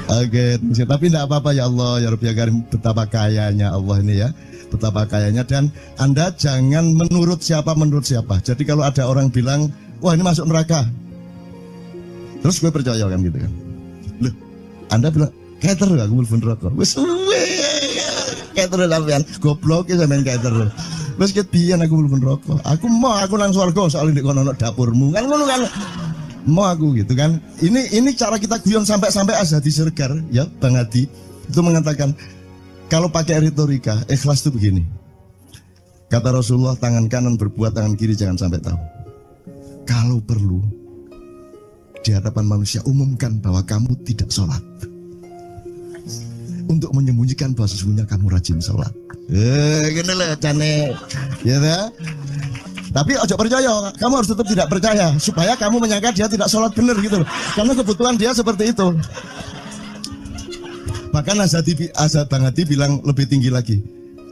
Oke, tapi tidak apa-apa ya Allah, ya Rabbi ya Karim, betapa kayanya Allah ini ya. Betapa kayanya, dan Anda jangan menurut siapa. Jadi kalau ada orang bilang, wah ini masuk neraka, terus gue percaya kan gitu kan. Loh, Anda bilang, kater aku mlebu neraka. Wis kater sampean, goblok ya sampean kater. Wis ket biyen aku mlebu neraka. Aku nang swarga soalnya ndek kono dapurmu. Kan ngono kan. Mau aku gitu kan. Ini cara kita guyon sampai Azhadi Sergar ya, Bang Hadi itu mengatakan kalau pakai retorika, ikhlas itu begini. Kata Rasulullah, tangan kanan berbuat, tangan kiri jangan sampai tahu. Kalau perlu di hadapan manusia umumkan bahwa kamu tidak sholat, untuk menyembunyikan bahwa sesungguhnya kamu rajin sholat. Gini lah cane, ya dah. Tapi ojo percaya, kamu harus tetap tidak percaya supaya kamu menyangka dia tidak sholat benar gitu loh. Karena kebutuhan dia seperti itu. Bahkan Bang Hadi bilang lebih tinggi lagi.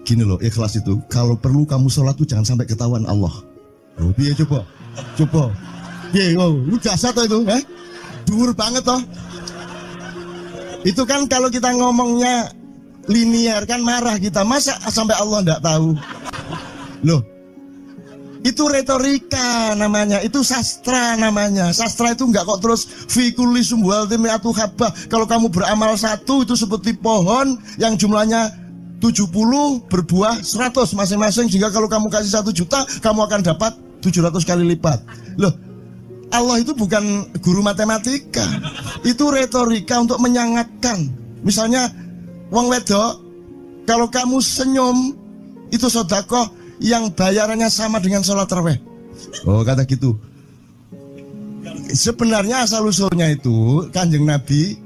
Gini loh, ikhlas itu kalau perlu kamu sholat tuh jangan sampai ketahuan Allah. Oh, biar coba. Biar, lu dasar toh itu, dhuwur banget toh. Itu kan kalau kita ngomongnya linear kan marah kita, masa sampai Allah enggak tahu. Loh, itu retorika namanya, itu sastra namanya. Sastra itu enggak kok terus fikuli sumbual timiatu habah. Kalau kamu beramal satu itu seperti pohon yang jumlahnya 70 berbuah 100 masing-masing, sehingga kalau kamu kasih 1 juta kamu akan dapat 700 kali lipat. Loh, Allah itu bukan guru matematika. Itu retorika untuk menyangatkan. Misalnya wong wedok, kalau kamu senyum itu sedekah yang bayarannya sama dengan sholat tarawih. Oh, kata gitu. Sebenarnya asal usulnya itu Kanjeng Nabi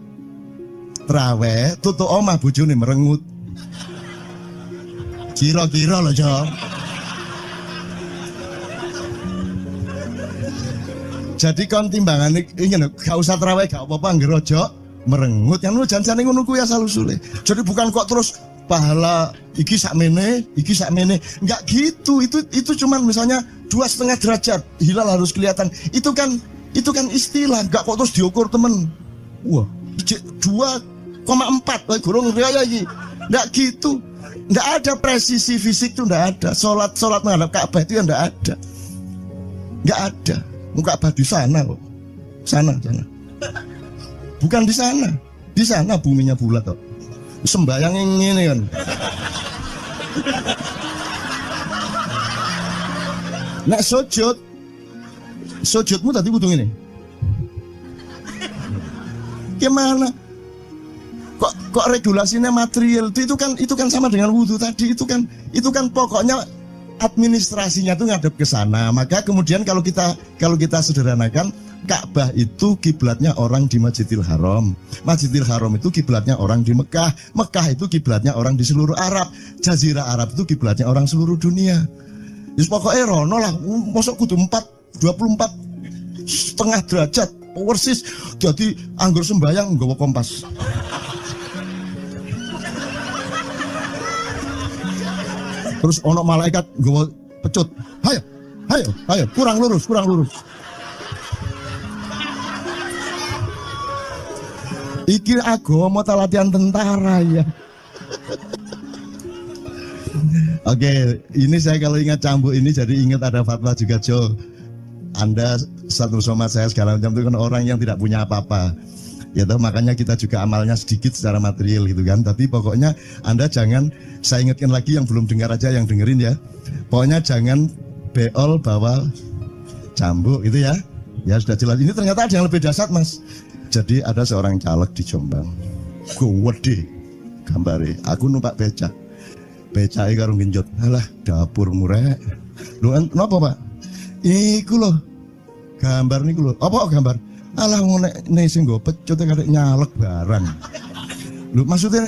tarawih tutuk omah bojone merengut. Kira-kira loh, Jo. Jadi kon timbangan ini gak usah tarawih gak apa-apa anggere aja merengut. Yang lu jangan ngono kuwi asal usule. Jadi bukan kok terus pahala iki sakmene, enggak gitu. Itu cuman misalnya 2,5 derajat hilal harus kelihatan. Itu kan Itu kan istilah, gak kok terus diukur temen. Wah, 2,4 gurung raya iki. Nggak gitu. Nggak ada presisi fisik tuh, nggak ada. Sholat menghadap Ka'bah itu ya nggak ada. Nggak ada. Ka'bah di sana kok. Sana. Bukan di sana. Di sana buminya bulat kok. Sembayang yang ini kan. Nek sujudmu tadi kudu ini. Gimana? Kok regulasinya material itu kan sama dengan wudhu tadi, itu kan pokoknya administrasinya tuh ngadep ke sana. Maka kemudian kalau kita sederhanakan, Ka'bah itu kiblatnya orang di Masjidil Haram. Masjidil Haram itu kiblatnya orang di Mekah. Mekah itu kiblatnya orang di seluruh Arab. Jazirah Arab itu kiblatnya orang seluruh dunia. Just pokoknya rono lah, mosok kudu 24,5 derajat persis. Jadi anggur sembayang nggawa kompas. Terus ono malaikat nggawa pecut. Hayo, kurang lurus. Iki agama ta latihan tentara ya. Oke, ini saya kalau ingat cambuk ini jadi ingat ada fatwa juga, Jo. Anda satu sama saya segala macam itu kan orang yang tidak punya apa-apa. Ya toh, makanya kita juga amalnya sedikit secara material gitu kan. Tapi pokoknya Anda jangan, saya ingatkan lagi yang belum dengar aja yang dengerin ya. Pokoknya jangan beol bawa cambuk gitu ya. Ya sudah jelas. Ini ternyata ada yang lebih dahsyat, Mas. Jadi ada seorang caleg di Jombang. Gede gambare. Aku numpak becak. Becake karo genjot. Alah, dapur murek. Lho napa, Pak? Iku lho. Gambar niku lho. Apa gambar? Alah ngene sing nggo pecut kadek nyalek barang. Lho maksudnya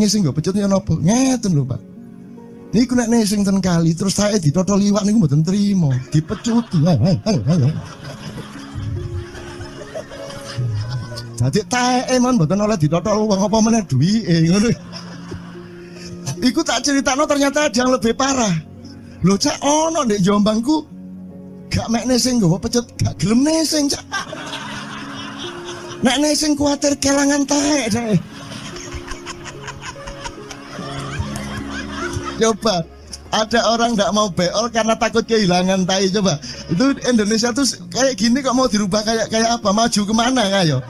sing nggo pecut ya napa? Ngeten lho, Pak. Niku nek sing ten kali terus saya ditotol liwak niku mboten trimo, dipecuti. Dadi tae man mboten oleh ditotol wong apa meneh duwike ngono. Iku tak critakno ternyata ada yang lebih parah. Lho cak ono ndek Jombangku gak mek nesing nggawa pecut, gak gelem nesing cak. Nek nesing kuwatir kelangan tae cak. Coba ada orang nggak mau beol karena takut kehilangan tai. Coba itu Indonesia tuh kayak gini kok mau dirubah kayak apa? Maju kemana kayo?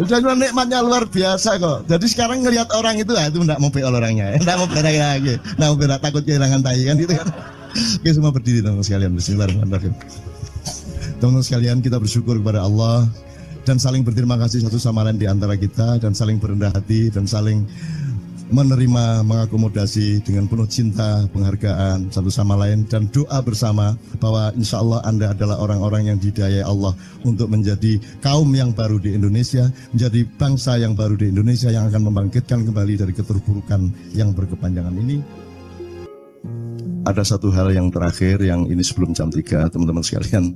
Udah nikmatnya luar biasa kok. Jadi sekarang ngelihat orang itu nggak mau beol orangnya, nggak mau berak lagi, nggak mau berak, takut kehilangan tai kan gitu kan. Oke, semua berdiri teman-teman sekalian. Bismillahirrahmanirrahim. Teman-teman sekalian, kita bersyukur kepada Allah dan saling berterima kasih satu sama lain di antara kita dan saling berendah hati dan saling menerima, mengakomodasi dengan penuh cinta, penghargaan satu sama lain dan doa bersama bahwa insya Allah Anda adalah orang-orang yang didayai Allah untuk menjadi kaum yang baru di Indonesia, menjadi bangsa yang baru di Indonesia yang akan membangkitkan kembali dari keterpurukan yang berkepanjangan ini. Ada satu hal yang terakhir yang ini sebelum jam 3 teman-teman sekalian.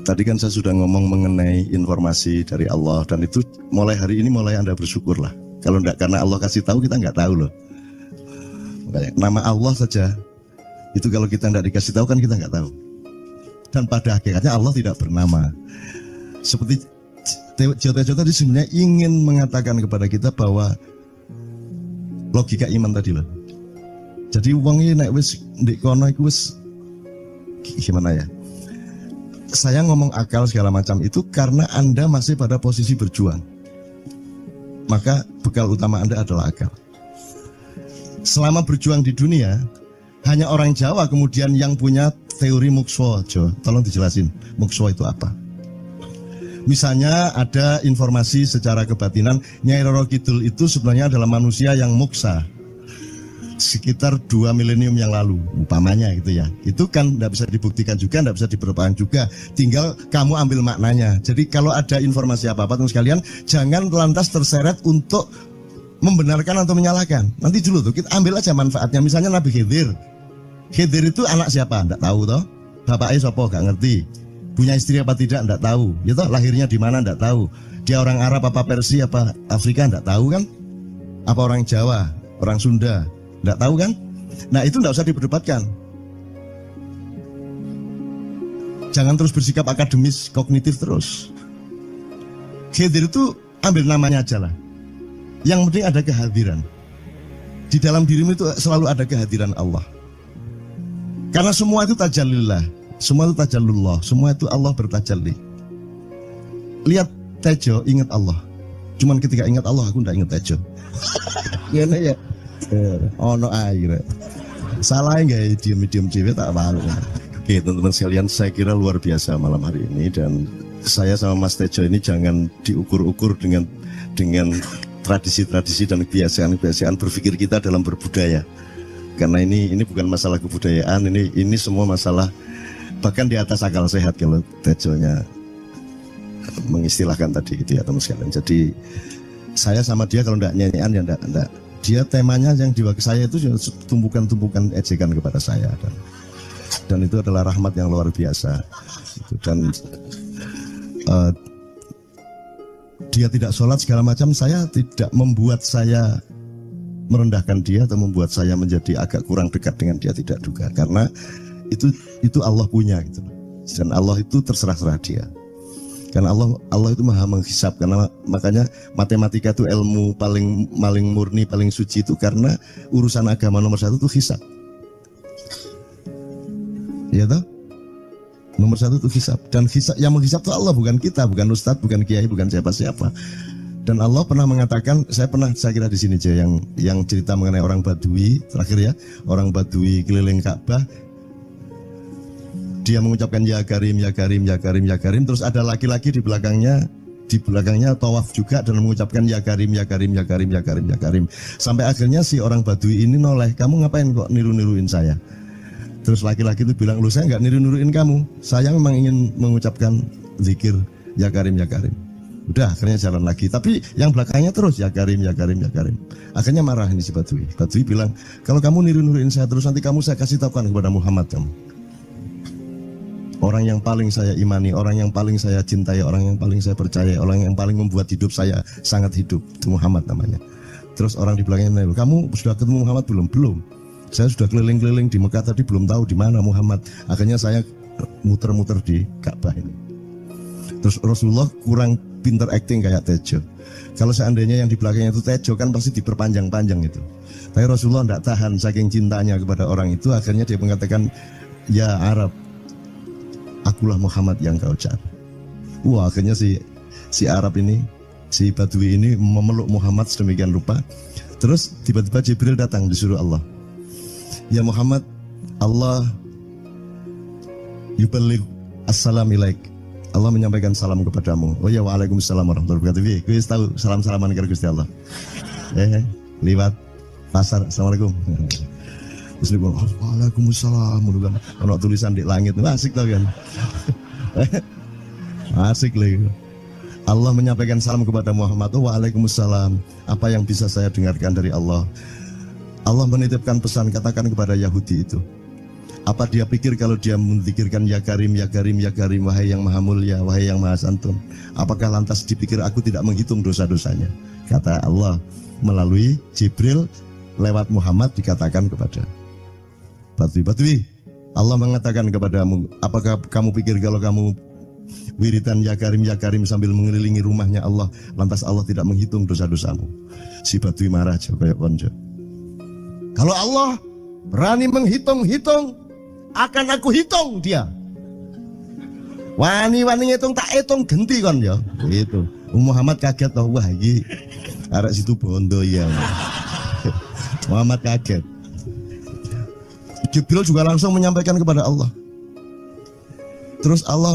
Tadi kan saya sudah ngomong mengenai informasi dari Allah dan itu mulai hari ini mulai Anda bersyukurlah. Kalau enggak karena Allah kasih tahu kita enggak tahu loh. Nama Allah saja itu kalau kita enggak dikasih tahu kan kita enggak tahu. Dan pada hakikatnya Allah tidak bernama. Seperti Jota tadi sebenarnya ingin mengatakan kepada kita bahwa logika iman tadi loh. Jadi wong iki nek wis ndek kono iku wis gimana ya? Saya ngomong akal segala macam itu karena Anda masih pada posisi berjuang. Maka bekal utama Anda adalah akal. Selama berjuang di dunia, hanya orang Jawa kemudian yang punya teori mukswa. Tolong dijelasin, mukswa itu apa? Misalnya ada informasi secara kebatinan, Nyai Roro Kidul itu sebenarnya adalah manusia yang muksa. Sekitar 2 milenium yang lalu, umpamanya gitu ya. Itu kan tidak bisa dibuktikan juga, tidak bisa diperlukan juga. Tinggal kamu ambil maknanya. Jadi kalau ada informasi apa-apa teman sekalian, jangan lantas terseret untuk membenarkan atau menyalahkan. Nanti dulu tuh kita ambil aja manfaatnya. Misalnya Nabi Khidir. Khidir itu anak siapa? Tidak tahu toh. Bapaknya siapa? Gak ngerti. Punya istri apa tidak? Tidak tahu. Ya toh, lahirnya di mana? Tidak tahu. Dia orang Arab apa Persia apa Afrika? Tidak tahu kan? Apa orang Jawa? Orang Sunda? Nggak tahu kan? Nah itu nggak usah diperdebatkan. Jangan terus bersikap akademis, kognitif terus. Hadir itu ambil namanya aja lah. Yang penting ada kehadiran. Di dalam dirimu itu selalu ada kehadiran Allah. Karena semua itu tajallillah, semua itu tajallullah, semua itu Allah bertajalli. Lihat Tejo, ingat Allah. Cuman ketika ingat Allah, aku ndak ingat Tejo. Ya ya. Ono air. Salah nggak diem cewek tak malu. Oke teman-teman sekalian, saya kira luar biasa malam hari ini, dan saya sama Mas Tejo ini jangan diukur-ukur dengan tradisi-tradisi dan kebiasaan-kebiasaan berpikir kita dalam berbudaya. Karena ini bukan masalah kebudayaan, ini semua masalah bahkan di atas akal sehat kalau Tejonya mengistilahkan tadi gitu ya teman sekalian. Jadi saya sama dia kalau enggak nyanyian ya enggak. Dia temanya yang diwakili saya itu tumpukan-tumpukan ejekan kepada saya, dan itu adalah rahmat yang luar biasa. Dan dia tidak sholat segala macam, saya tidak membuat saya merendahkan dia atau membuat saya menjadi agak kurang dekat dengan dia, tidak juga, karena itu Allah punya gitu. Dan Allah itu terserah-serah dia. Karena Allah itu maha menghisap, karena makanya matematika itu ilmu paling murni, paling suci itu karena urusan agama nomor 1 itu hisap. Ya toh? Nomor 1 itu hisap, dan hisap, yang menghisap itu Allah, bukan kita, bukan ustadz, bukan kiai, bukan siapa-siapa. Dan Allah pernah mengatakan, saya kira di sini aja yang cerita mengenai orang Badui terakhir ya, orang Badui keliling Ka'bah. Dia mengucapkan ya Karim, ya Karim, ya Karim, ya Karim. Terus ada laki-laki di belakangnya tawaf juga dan mengucapkan ya Karim, ya Karim, ya Karim, ya Karim, ya Karim. Sampai akhirnya si orang Badui ini noleh, kamu ngapain kok niru-niruin saya? Terus laki-laki itu bilang, lu saya nggak niru-niruin kamu, saya memang ingin mengucapkan zikir ya Karim, ya Karim. Udah akhirnya jalan lagi, tapi yang belakangnya terus ya Karim, ya Karim, ya Karim. Akhirnya marah ini si Badui. Badui bilang, kalau kamu niru-niruin saya terus, nanti saya kasih tahukan kepada Muhammad kamu. Orang yang paling saya imani, orang yang paling saya cintai, orang yang paling saya percaya, orang yang paling membuat hidup saya sangat hidup, itu Muhammad namanya. Terus orang di belakangnya bilang, kamu sudah ketemu Muhammad belum? Belum. Saya sudah keliling-keliling di Mekah tadi, belum tahu di mana Muhammad. Akhirnya saya muter-muter di Ka'bah ini. Terus Rasulullah kurang pinter acting kayak Tejo. Kalau seandainya yang di belakangnya itu Tejo kan pasti diperpanjang-panjang itu. Tapi Rasulullah tidak tahan saking cintanya kepada orang itu, akhirnya dia mengatakan, ya Arab, akulah Muhammad yang kau cari. Wah, akhirnya si Arab ini, si Badui ini memeluk Muhammad sedemikian rupa. Terus tiba-tiba Jibril datang disuruh Allah. Ya Muhammad, Allah yuballigh assalam ilaik. Allah menyampaikan salam kepadamu. Oh ya, waalaikumsalam warahmatullahi wabarakatuh. Gue tahu salam-salaman ke Gusti Allah. Liwat pasar, assalamualaikum. Terus dia bilang, waalaikumsalam. Kalau tulisan di langit, asik tau kan? Asik lagi. Allah menyampaikan salam kepada Muhammad. Oh, waalaikumsalam. Apa yang bisa saya dengarkan dari Allah? Allah menitipkan pesan, katakan kepada Yahudi itu. Apa dia pikir kalau dia menzikirkan ya Karim, ya Karim, ya Karim, wahai yang maha mulia, wahai yang maha santun, apakah lantas dipikir aku tidak menghitung dosa-dosanya? Kata Allah melalui Jibril lewat Muhammad dikatakan kepada Badui, Allah mengatakan kepadamu, apakah kamu pikir kalau kamu wiridan ya Karim sambil mengelilingi rumahnya Allah, lantas Allah tidak menghitung dosa-dosamu? Si Badui marah aja kayak konco. Kalau Allah berani menghitung-hitung, akan aku hitung dia. Wani-wani ngitung tak hitung genti kon ya. Gitu. Muhammad kaget toh, wah iki arek situ bondo ya. Muhammad kaget. Jibril juga langsung menyampaikan kepada Allah. Terus Allah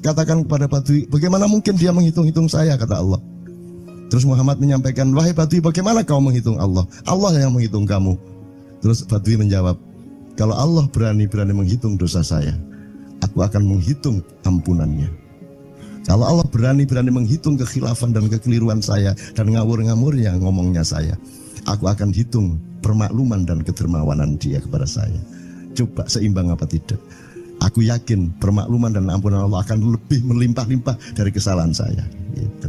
katakan kepada Badui, bagaimana mungkin dia menghitung-hitung saya, kata Allah. Terus Muhammad menyampaikan, wahai Badui, bagaimana kau menghitung Allah? Allah yang menghitung kamu. Terus Badui menjawab, kalau Allah berani menghitung dosa saya, aku akan menghitung ampunannya. Kalau Allah berani menghitung kekhilafan dan kekeliruan saya dan ngawur-ngawurnya ngomongnya saya, aku akan hitung permakluman dan kedermawanan dia kepada saya. Coba seimbang apa tidak? Aku yakin permakluman dan ampunan Allah akan lebih melimpah-limpah dari kesalahan saya. Gitu.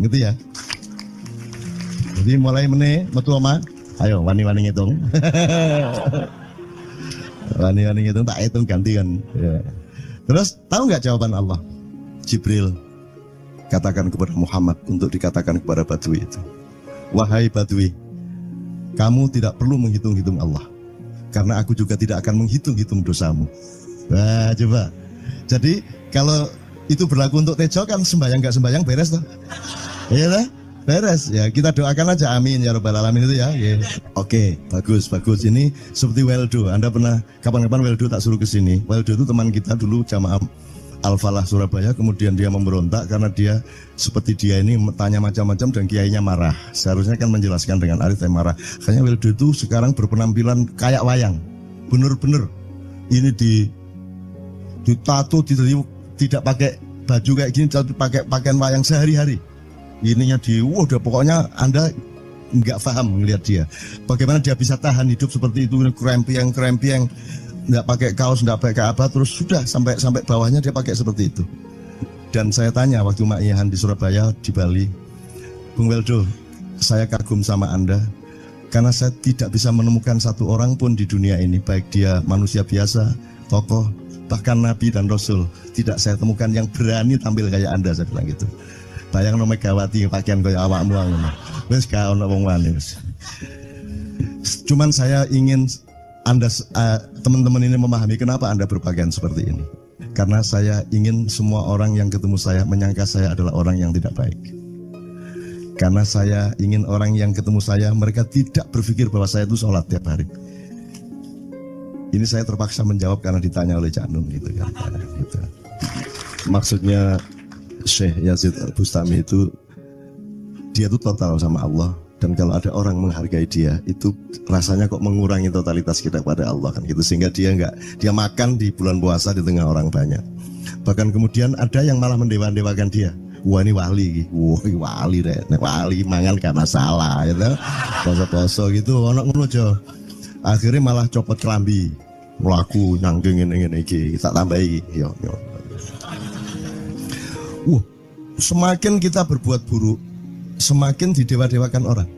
Gitu ya. Jadi mulai metu oma. Ayo wani-wani ngitung. Wani-wani itu tak hitung gantian. Ya. Terus tahu nggak jawaban Allah? Jibril katakan kepada Muhammad untuk dikatakan kepada Badui itu, wahai Badui, kamu tidak perlu menghitung-hitung Allah, karena aku juga tidak akan menghitung-hitung dosamu. Wah, coba. Jadi kalau itu berlaku untuk Tejo kan sembahyang nggak sembahyang beres toh? Iya lah, beres. Ya kita doakan aja, amin ya robbal alamin itu ya. Yeah. Oke, bagus. Ini seperti Weldo. Anda pernah kapan-kapan Weldo tak suruh ke sini. Weldo itu teman kita dulu jamaah Al-Falah Surabaya, kemudian dia memberontak karena dia seperti dia ini tanya macam-macam dan kiainya marah. Seharusnya kan menjelaskan dengan arif yang marah. Kayaknya Weldo itu sekarang berpenampilan kayak wayang. Bener-bener ini ditato, tidak pakai baju kayak gini, pakai pakaian wayang sehari-hari. Ininya udah pokoknya Anda nggak paham ngelihat dia. Bagaimana dia bisa tahan hidup seperti itu, krempiang, nggak pakai kaos, nggak pakai apa, terus sudah sampai bawahnya dia pakai seperti itu. Dan saya tanya waktu Ma'iyahan di Surabaya, di Bali, Bung Weldo, saya kagum sama Anda karena saya tidak bisa menemukan satu orang pun di dunia ini, baik dia manusia biasa, tokoh, bahkan Nabi dan Rasul, tidak saya temukan yang berani tampil kayak Anda. Saya bilang gitu. Bayang no Megawati pakaian kayak awakmu ngono. Wis gak ono wong wani. Cuman saya ingin Anda teman-teman ini memahami kenapa Anda berpakaian seperti ini. Karena saya ingin semua orang yang ketemu saya menyangka saya adalah orang yang tidak baik. Karena saya ingin orang yang ketemu saya mereka tidak berpikir bahwa saya itu sholat tiap hari. Ini saya terpaksa menjawab karena ditanya oleh Cak Nun gitu kan. Gitu. Maksudnya Syekh Yazid Bustami itu dia tuh total sama Allah, dan kalau ada orang menghargai dia itu rasanya kok mengurangi totalitas kita pada Allah kan gitu, sehingga dia makan di bulan puasa di tengah orang banyak. Bahkan kemudian ada yang malah mendewa-dewakan dia. Wah ini wali, wali deh, wali mangan gak masalah gitu, poso-poso gitu, ono ngono aja. Akhirnya malah copot kelambi, melaku nyanggeng ini tak tambahi, yo. Semakin kita berbuat buruk, semakin didewa-dewakan orang.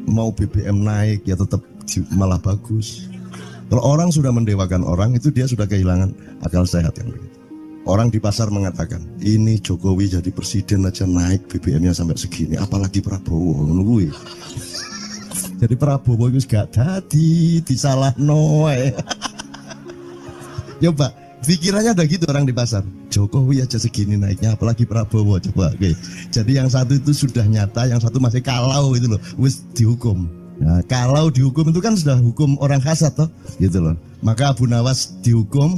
Mau BBM naik ya tetap malah bagus. Kalau orang sudah mendewakan orang, itu dia sudah kehilangan akal sehat kan begitu. Orang di pasar mengatakan, ini Jokowi jadi presiden aja naik BBM-nya sampai segini, apalagi Prabowo nungguin. Jadi Prabowo itu gak tadi disalahno. Coba pikirannya ada gitu orang di pasar. Jokowi aja segini naiknya, apalagi Prabowo, coba. Oke. Jadi yang satu itu sudah nyata, yang satu masih kalau itu loh, wis dihukum. Nah, kalau dihukum itu kan sudah hukum orang hasad toh, gitu loh. Maka Abu Nawas dihukum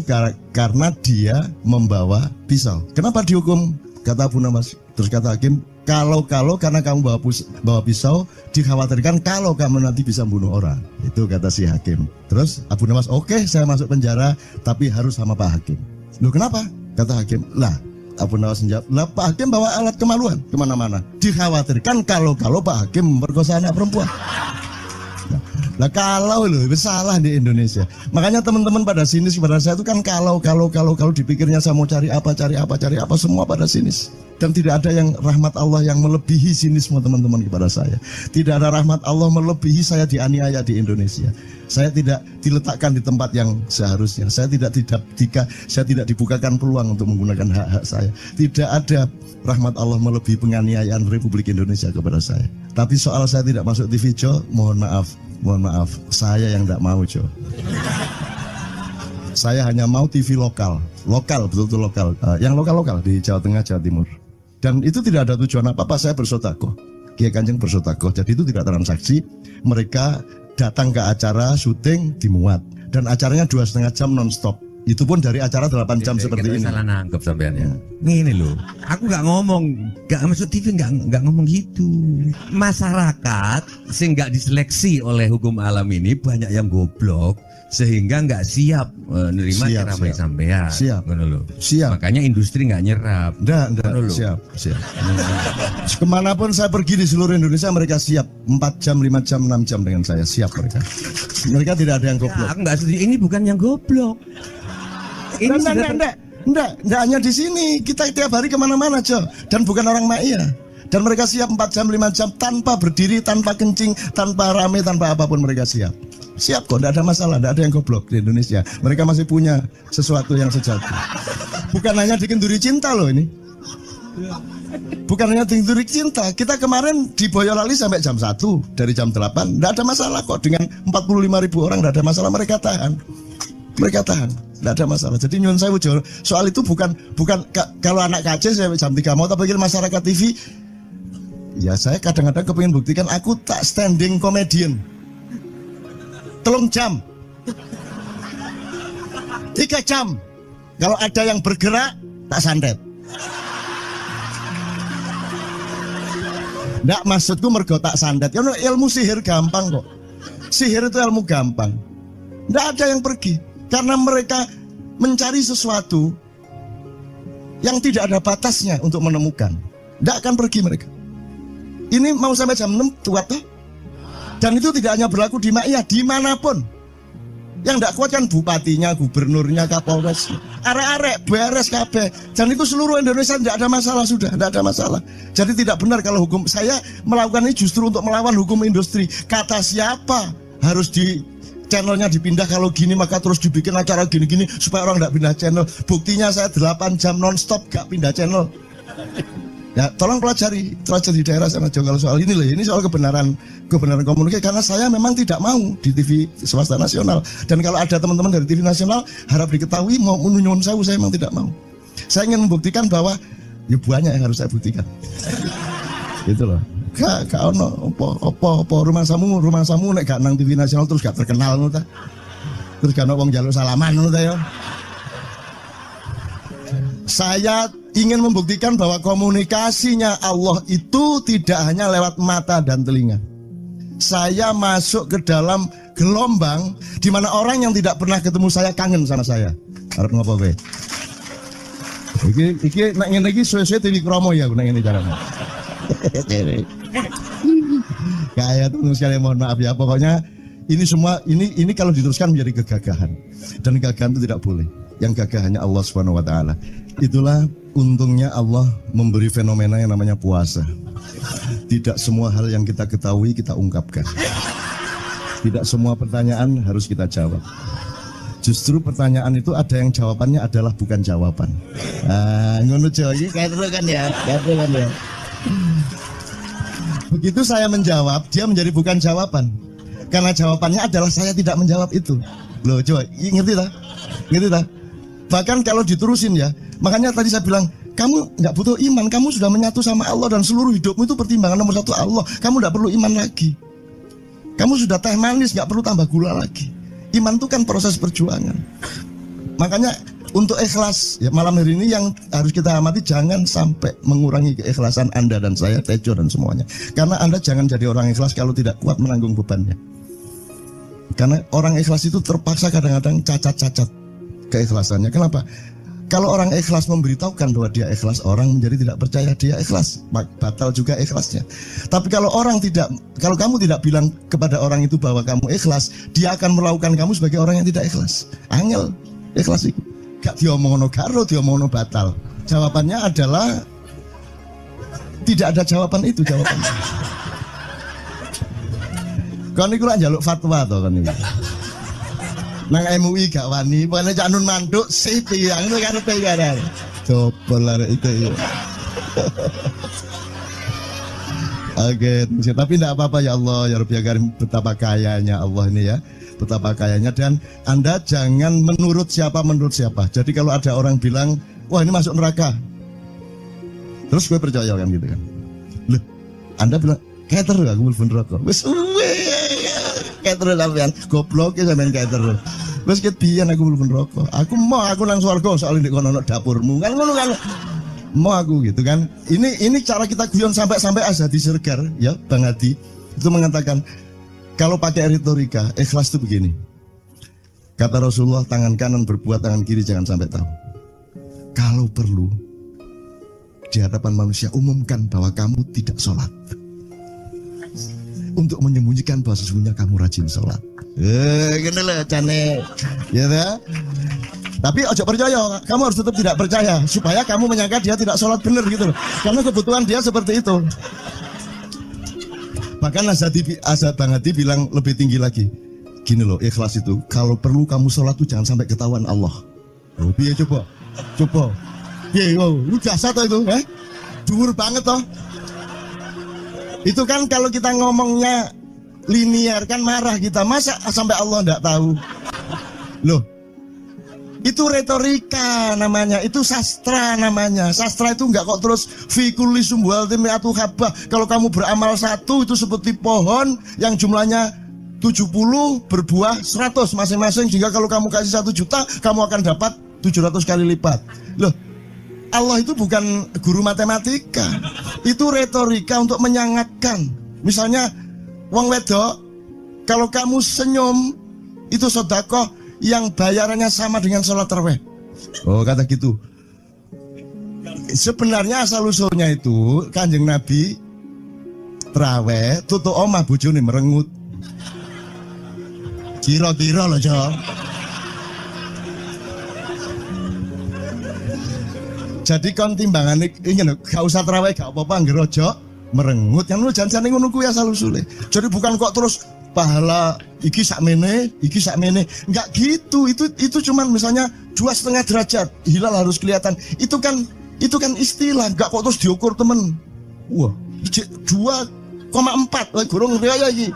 karena dia membawa pisau. Kenapa dihukum? Kata Abu Nawas. Terus kata hakim, kalau karena kamu bawa pisau, dikhawatirkan kalau kamu nanti bisa bunuh orang. Itu kata si hakim. Terus Abu Nawas, oke, saya masuk penjara, tapi harus sama Pak Hakim. Loh kenapa? Kata hakim, lah Abu Nawas menjawab, lah Pak Hakim bawa alat kemaluan kemana-mana. Dikhawatirkan kalau Pak Hakim memperkosa anak perempuan. Lah kalau loh, salah di Indonesia. Makanya teman-teman pada sinis pada saya itu kan kalau dipikirnya saya mau cari apa, semua pada sinis. Dan tidak ada yang rahmat Allah yang melebihi sinisme teman-teman kepada saya. Tidak ada rahmat Allah melebihi saya dianiaya di Indonesia. Saya tidak diletakkan di tempat yang seharusnya. Saya tidak dibukakan peluang untuk menggunakan hak-hak saya. Tidak ada rahmat Allah melebihi penganiayaan Republik Indonesia kepada saya. Tapi soal saya tidak masuk TV Jo, mohon maaf, saya yang tidak mau Jo. Saya hanya mau TV lokal, betul-betul lokal. Yang lokal di Jawa Tengah, Jawa Timur. Dan itu tidak ada tujuan apa-apa, saya bersodakoh. Kiai Kanjeng bersodakoh, jadi itu tidak transaksi. Mereka datang ke acara syuting dimuat, dan acaranya 2,5 jam non-stop. Itu pun dari acara 8 jam seperti ini. Salah nangkep sampean ya. Ngene loh, aku nggak ngomong, nggak masuk TV, nggak ngomong gitu. Masyarakat sing nggak diseleksi oleh hukum alam ini banyak yang goblok sehingga nggak siap menerima ceramah sampean. Siap. Siap. Makanya industri nggak nyerap. Nggak. Siap. Kemanapun saya pergi di seluruh Indonesia mereka siap 4 jam, 5 jam, 6 jam dengan saya, siap mereka. Mereka tidak ada yang goblok. Aku nggak setuju. Ini bukan yang goblok. Enggak hanya di sini, kita tiap hari kemana-mana Jo, dan bukan orang Ma'iyah. Dan mereka siap 4 jam, 5 jam tanpa berdiri, tanpa kencing, tanpa rame, tanpa apapun mereka siap. Siap kok, tidak ada masalah, tidak ada yang goblok di Indonesia. Mereka masih punya sesuatu yang sejati. Bukan hanya di Kenduri Cinta loh ini. Bukan hanya di Kenduri Cinta. Kita kemarin di Boyolali sampai jam 1, dari jam 8. Tidak ada masalah kok, dengan 45.000 orang tidak ada masalah, mereka tahan. Mereka tahan, tidak ada masalah. Jadi nyun saya soal itu bukan kalau anak KC saya jam 3 mau, tapi masyarakat TV. Ya saya kadang-kadang kepingin buktikan aku tak standing comedian. 3 jam 3 jam kalau ada yang bergerak tak santet. Nggak, maksudku mergo tak santet. Ilmu sihir gampang kok. Sihir itu ilmu gampang. Nggak ada yang pergi karena mereka mencari sesuatu yang tidak ada batasnya untuk menemukan. Nggak akan pergi mereka. Ini mau sampai jam 6 kuat tuh. Dan itu tidak hanya berlaku di Maia, dimanapun. Yang tidak kuat kan bupatinya, gubernurnya, kapolres, arek-arek, beres kabeh. Dan itu seluruh Indonesia tidak ada masalah sudah, tidak ada masalah. Jadi tidak benar kalau hukum, saya melakukan ini justru untuk melawan hukum industri. Kata siapa harus di channelnya dipindah, kalau gini maka terus dibikin acara gini-gini supaya orang tidak pindah channel. Buktinya saya 8 jam non-stop gak pindah channel. Ya, tolong pelajari di daerah sana juga kalau soal ini loh. Ini soal kebenaran komunikasi, karena saya memang tidak mau di TV swasta nasional. Dan kalau ada teman-teman dari TV nasional harap diketahui mau menunyun saya memang tidak mau. Saya ingin membuktikan bahwa ya banyak yang harus saya buktikan. Gitu loh. Gak ono opo rumah samu nek gak nang TV nasional terus gak terkenal ngono ta. Terus gak ono wong njaluk salaman ngono ta ya. Saya ingin membuktikan bahwa komunikasinya Allah itu tidak hanya lewat mata dan telinga. Saya masuk ke dalam gelombang di mana orang yang tidak pernah ketemu saya kangen sama saya. Harap ngapa be? Iki nek ngene iki suwe-suwe TV Kromo ya nek ngene carane. Kayak terus sekali mohon maaf ya, pokoknya ini semua ini kalau diteruskan menjadi kegagahan, dan kegagahan itu tidak boleh. Yang gagah hanya Allah Subhanahu wa taala. Itulah untungnya Allah memberi fenomena yang namanya puasa. Tidak semua hal yang kita ketahui kita ungkapkan. Tidak semua pertanyaan harus kita jawab. Justru pertanyaan itu ada yang jawabannya adalah bukan jawaban. Ngono iki kayak kan ya, Begitu saya menjawab, dia menjadi bukan jawaban. Karena jawabannya adalah saya tidak menjawab itu. Loh, coba ngerti tak? Ngerti tak? Bahkan kalau diterusin ya, makanya tadi saya bilang, kamu nggak butuh iman, kamu sudah menyatu sama Allah dan seluruh hidupmu itu pertimbangan nomor 1 Allah. Kamu nggak perlu iman lagi. Kamu sudah teh manis, nggak perlu tambah gula lagi. Iman itu kan proses perjuangan. Makanya untuk ikhlas ya, malam hari ini yang harus kita amati, jangan sampai mengurangi keikhlasan Anda dan saya, Tejo dan semuanya. Karena Anda jangan jadi orang ikhlas kalau tidak kuat menanggung bebannya. Karena orang ikhlas itu terpaksa kadang-kadang cacat-cacat keikhlasannya. Kenapa? Kalau orang ikhlas memberitahukan bahwa dia ikhlas, orang menjadi tidak percaya dia ikhlas, batal juga ikhlasnya. Tapi kalau kamu tidak bilang kepada orang itu bahwa kamu ikhlas, dia akan melakukan kamu sebagai orang yang tidak ikhlas. Angel ikhlas itu. Gak diomongno karo, diomongno batal. Jawabannya adalah tidak ada jawaban itu jawabannya. Kon iku lak njaluk fatwa to kon iki. Nang MUI gak wani, pokoknya Cak Nun manduk sip iki, ngono karepe kan. Coba lah itu. Oke, tapi tidak apa-apa ya Allah, ya Rabbi ya Karim, betapa kayanya Allah ini ya. Betapa kayanya, dan Anda jangan menurut siapa. Jadi kalau ada orang bilang, wah ini masuk neraka, terus gue percaya kan gitu kan. Loh, Anda bilang, kater aku mlebu neraka. Wis kater sampean, goblok ya sampean kater. Wis ket biyen aku mlebu neraka. Aku nang swarga soalnya ndek kono dapurmu. Kan ngono kan. Mau aku gitu kan. Ini cara kita guyon sampai Azhadi Sergar ya, Bang Hadi itu mengatakan, kalau pakai retorika, ikhlas itu begini. Kata Rasulullah, tangan kanan berbuat, tangan kiri jangan sampai tahu. Kalau perlu, di hadapan manusia umumkan bahwa kamu tidak sholat, untuk menyembunyikan bahwa sesungguhnya kamu rajin sholat. Gini lah, cane, ya tak? Tapi ojo percaya, kamu harus tetap tidak percaya supaya kamu menyangka dia tidak sholat benar gitu loh. Karena kebutuhan dia seperti itu. Bahkan Bang Hadi bilang lebih tinggi lagi. Gini loh, ikhlas itu kalau perlu kamu sholat tuh jangan sampai ketahuan Allah. Oh, piye coba? Piye, lu jasa toh itu, Dhuwur banget toh. Itu kan kalau kita ngomongnya linear kan marah kita, masa sampai Allah ndak tahu? Loh, itu retorika namanya, itu sastra namanya. Sastra itu enggak kok terus fi kulli sumbuhatin mi'atu habbah. Kalau kamu beramal satu itu seperti pohon yang jumlahnya 70 berbuah 100 masing-masing, sehingga kalau kamu kasih 1 juta kamu akan dapat 700 kali lipat. Loh, Allah itu bukan guru matematika. Itu retorika untuk menyangatkan. Misalnya wong wedok, kalau kamu senyum itu sedekah yang bayarannya sama dengan sholat tarawih. Oh, kata gitu. Sebenarnya asal usulnya itu Kanjeng Nabi tarawih tutuk omah bojone merengut. Kira-kira loh, Jo. Jadi kon timbangan ini gak usah tarawih gak apa-apa nggih ojo merengut yang lu janjane ngono kuwi asal usule. Jadi bukan kok terus pahala iki sakmene, enggak gitu. Itu cuman misalnya 2,5 derajat hilal harus kelihatan. Itu kan istilah, enggak kok terus diukur temen. Wah, 2,4 gorong raya iki.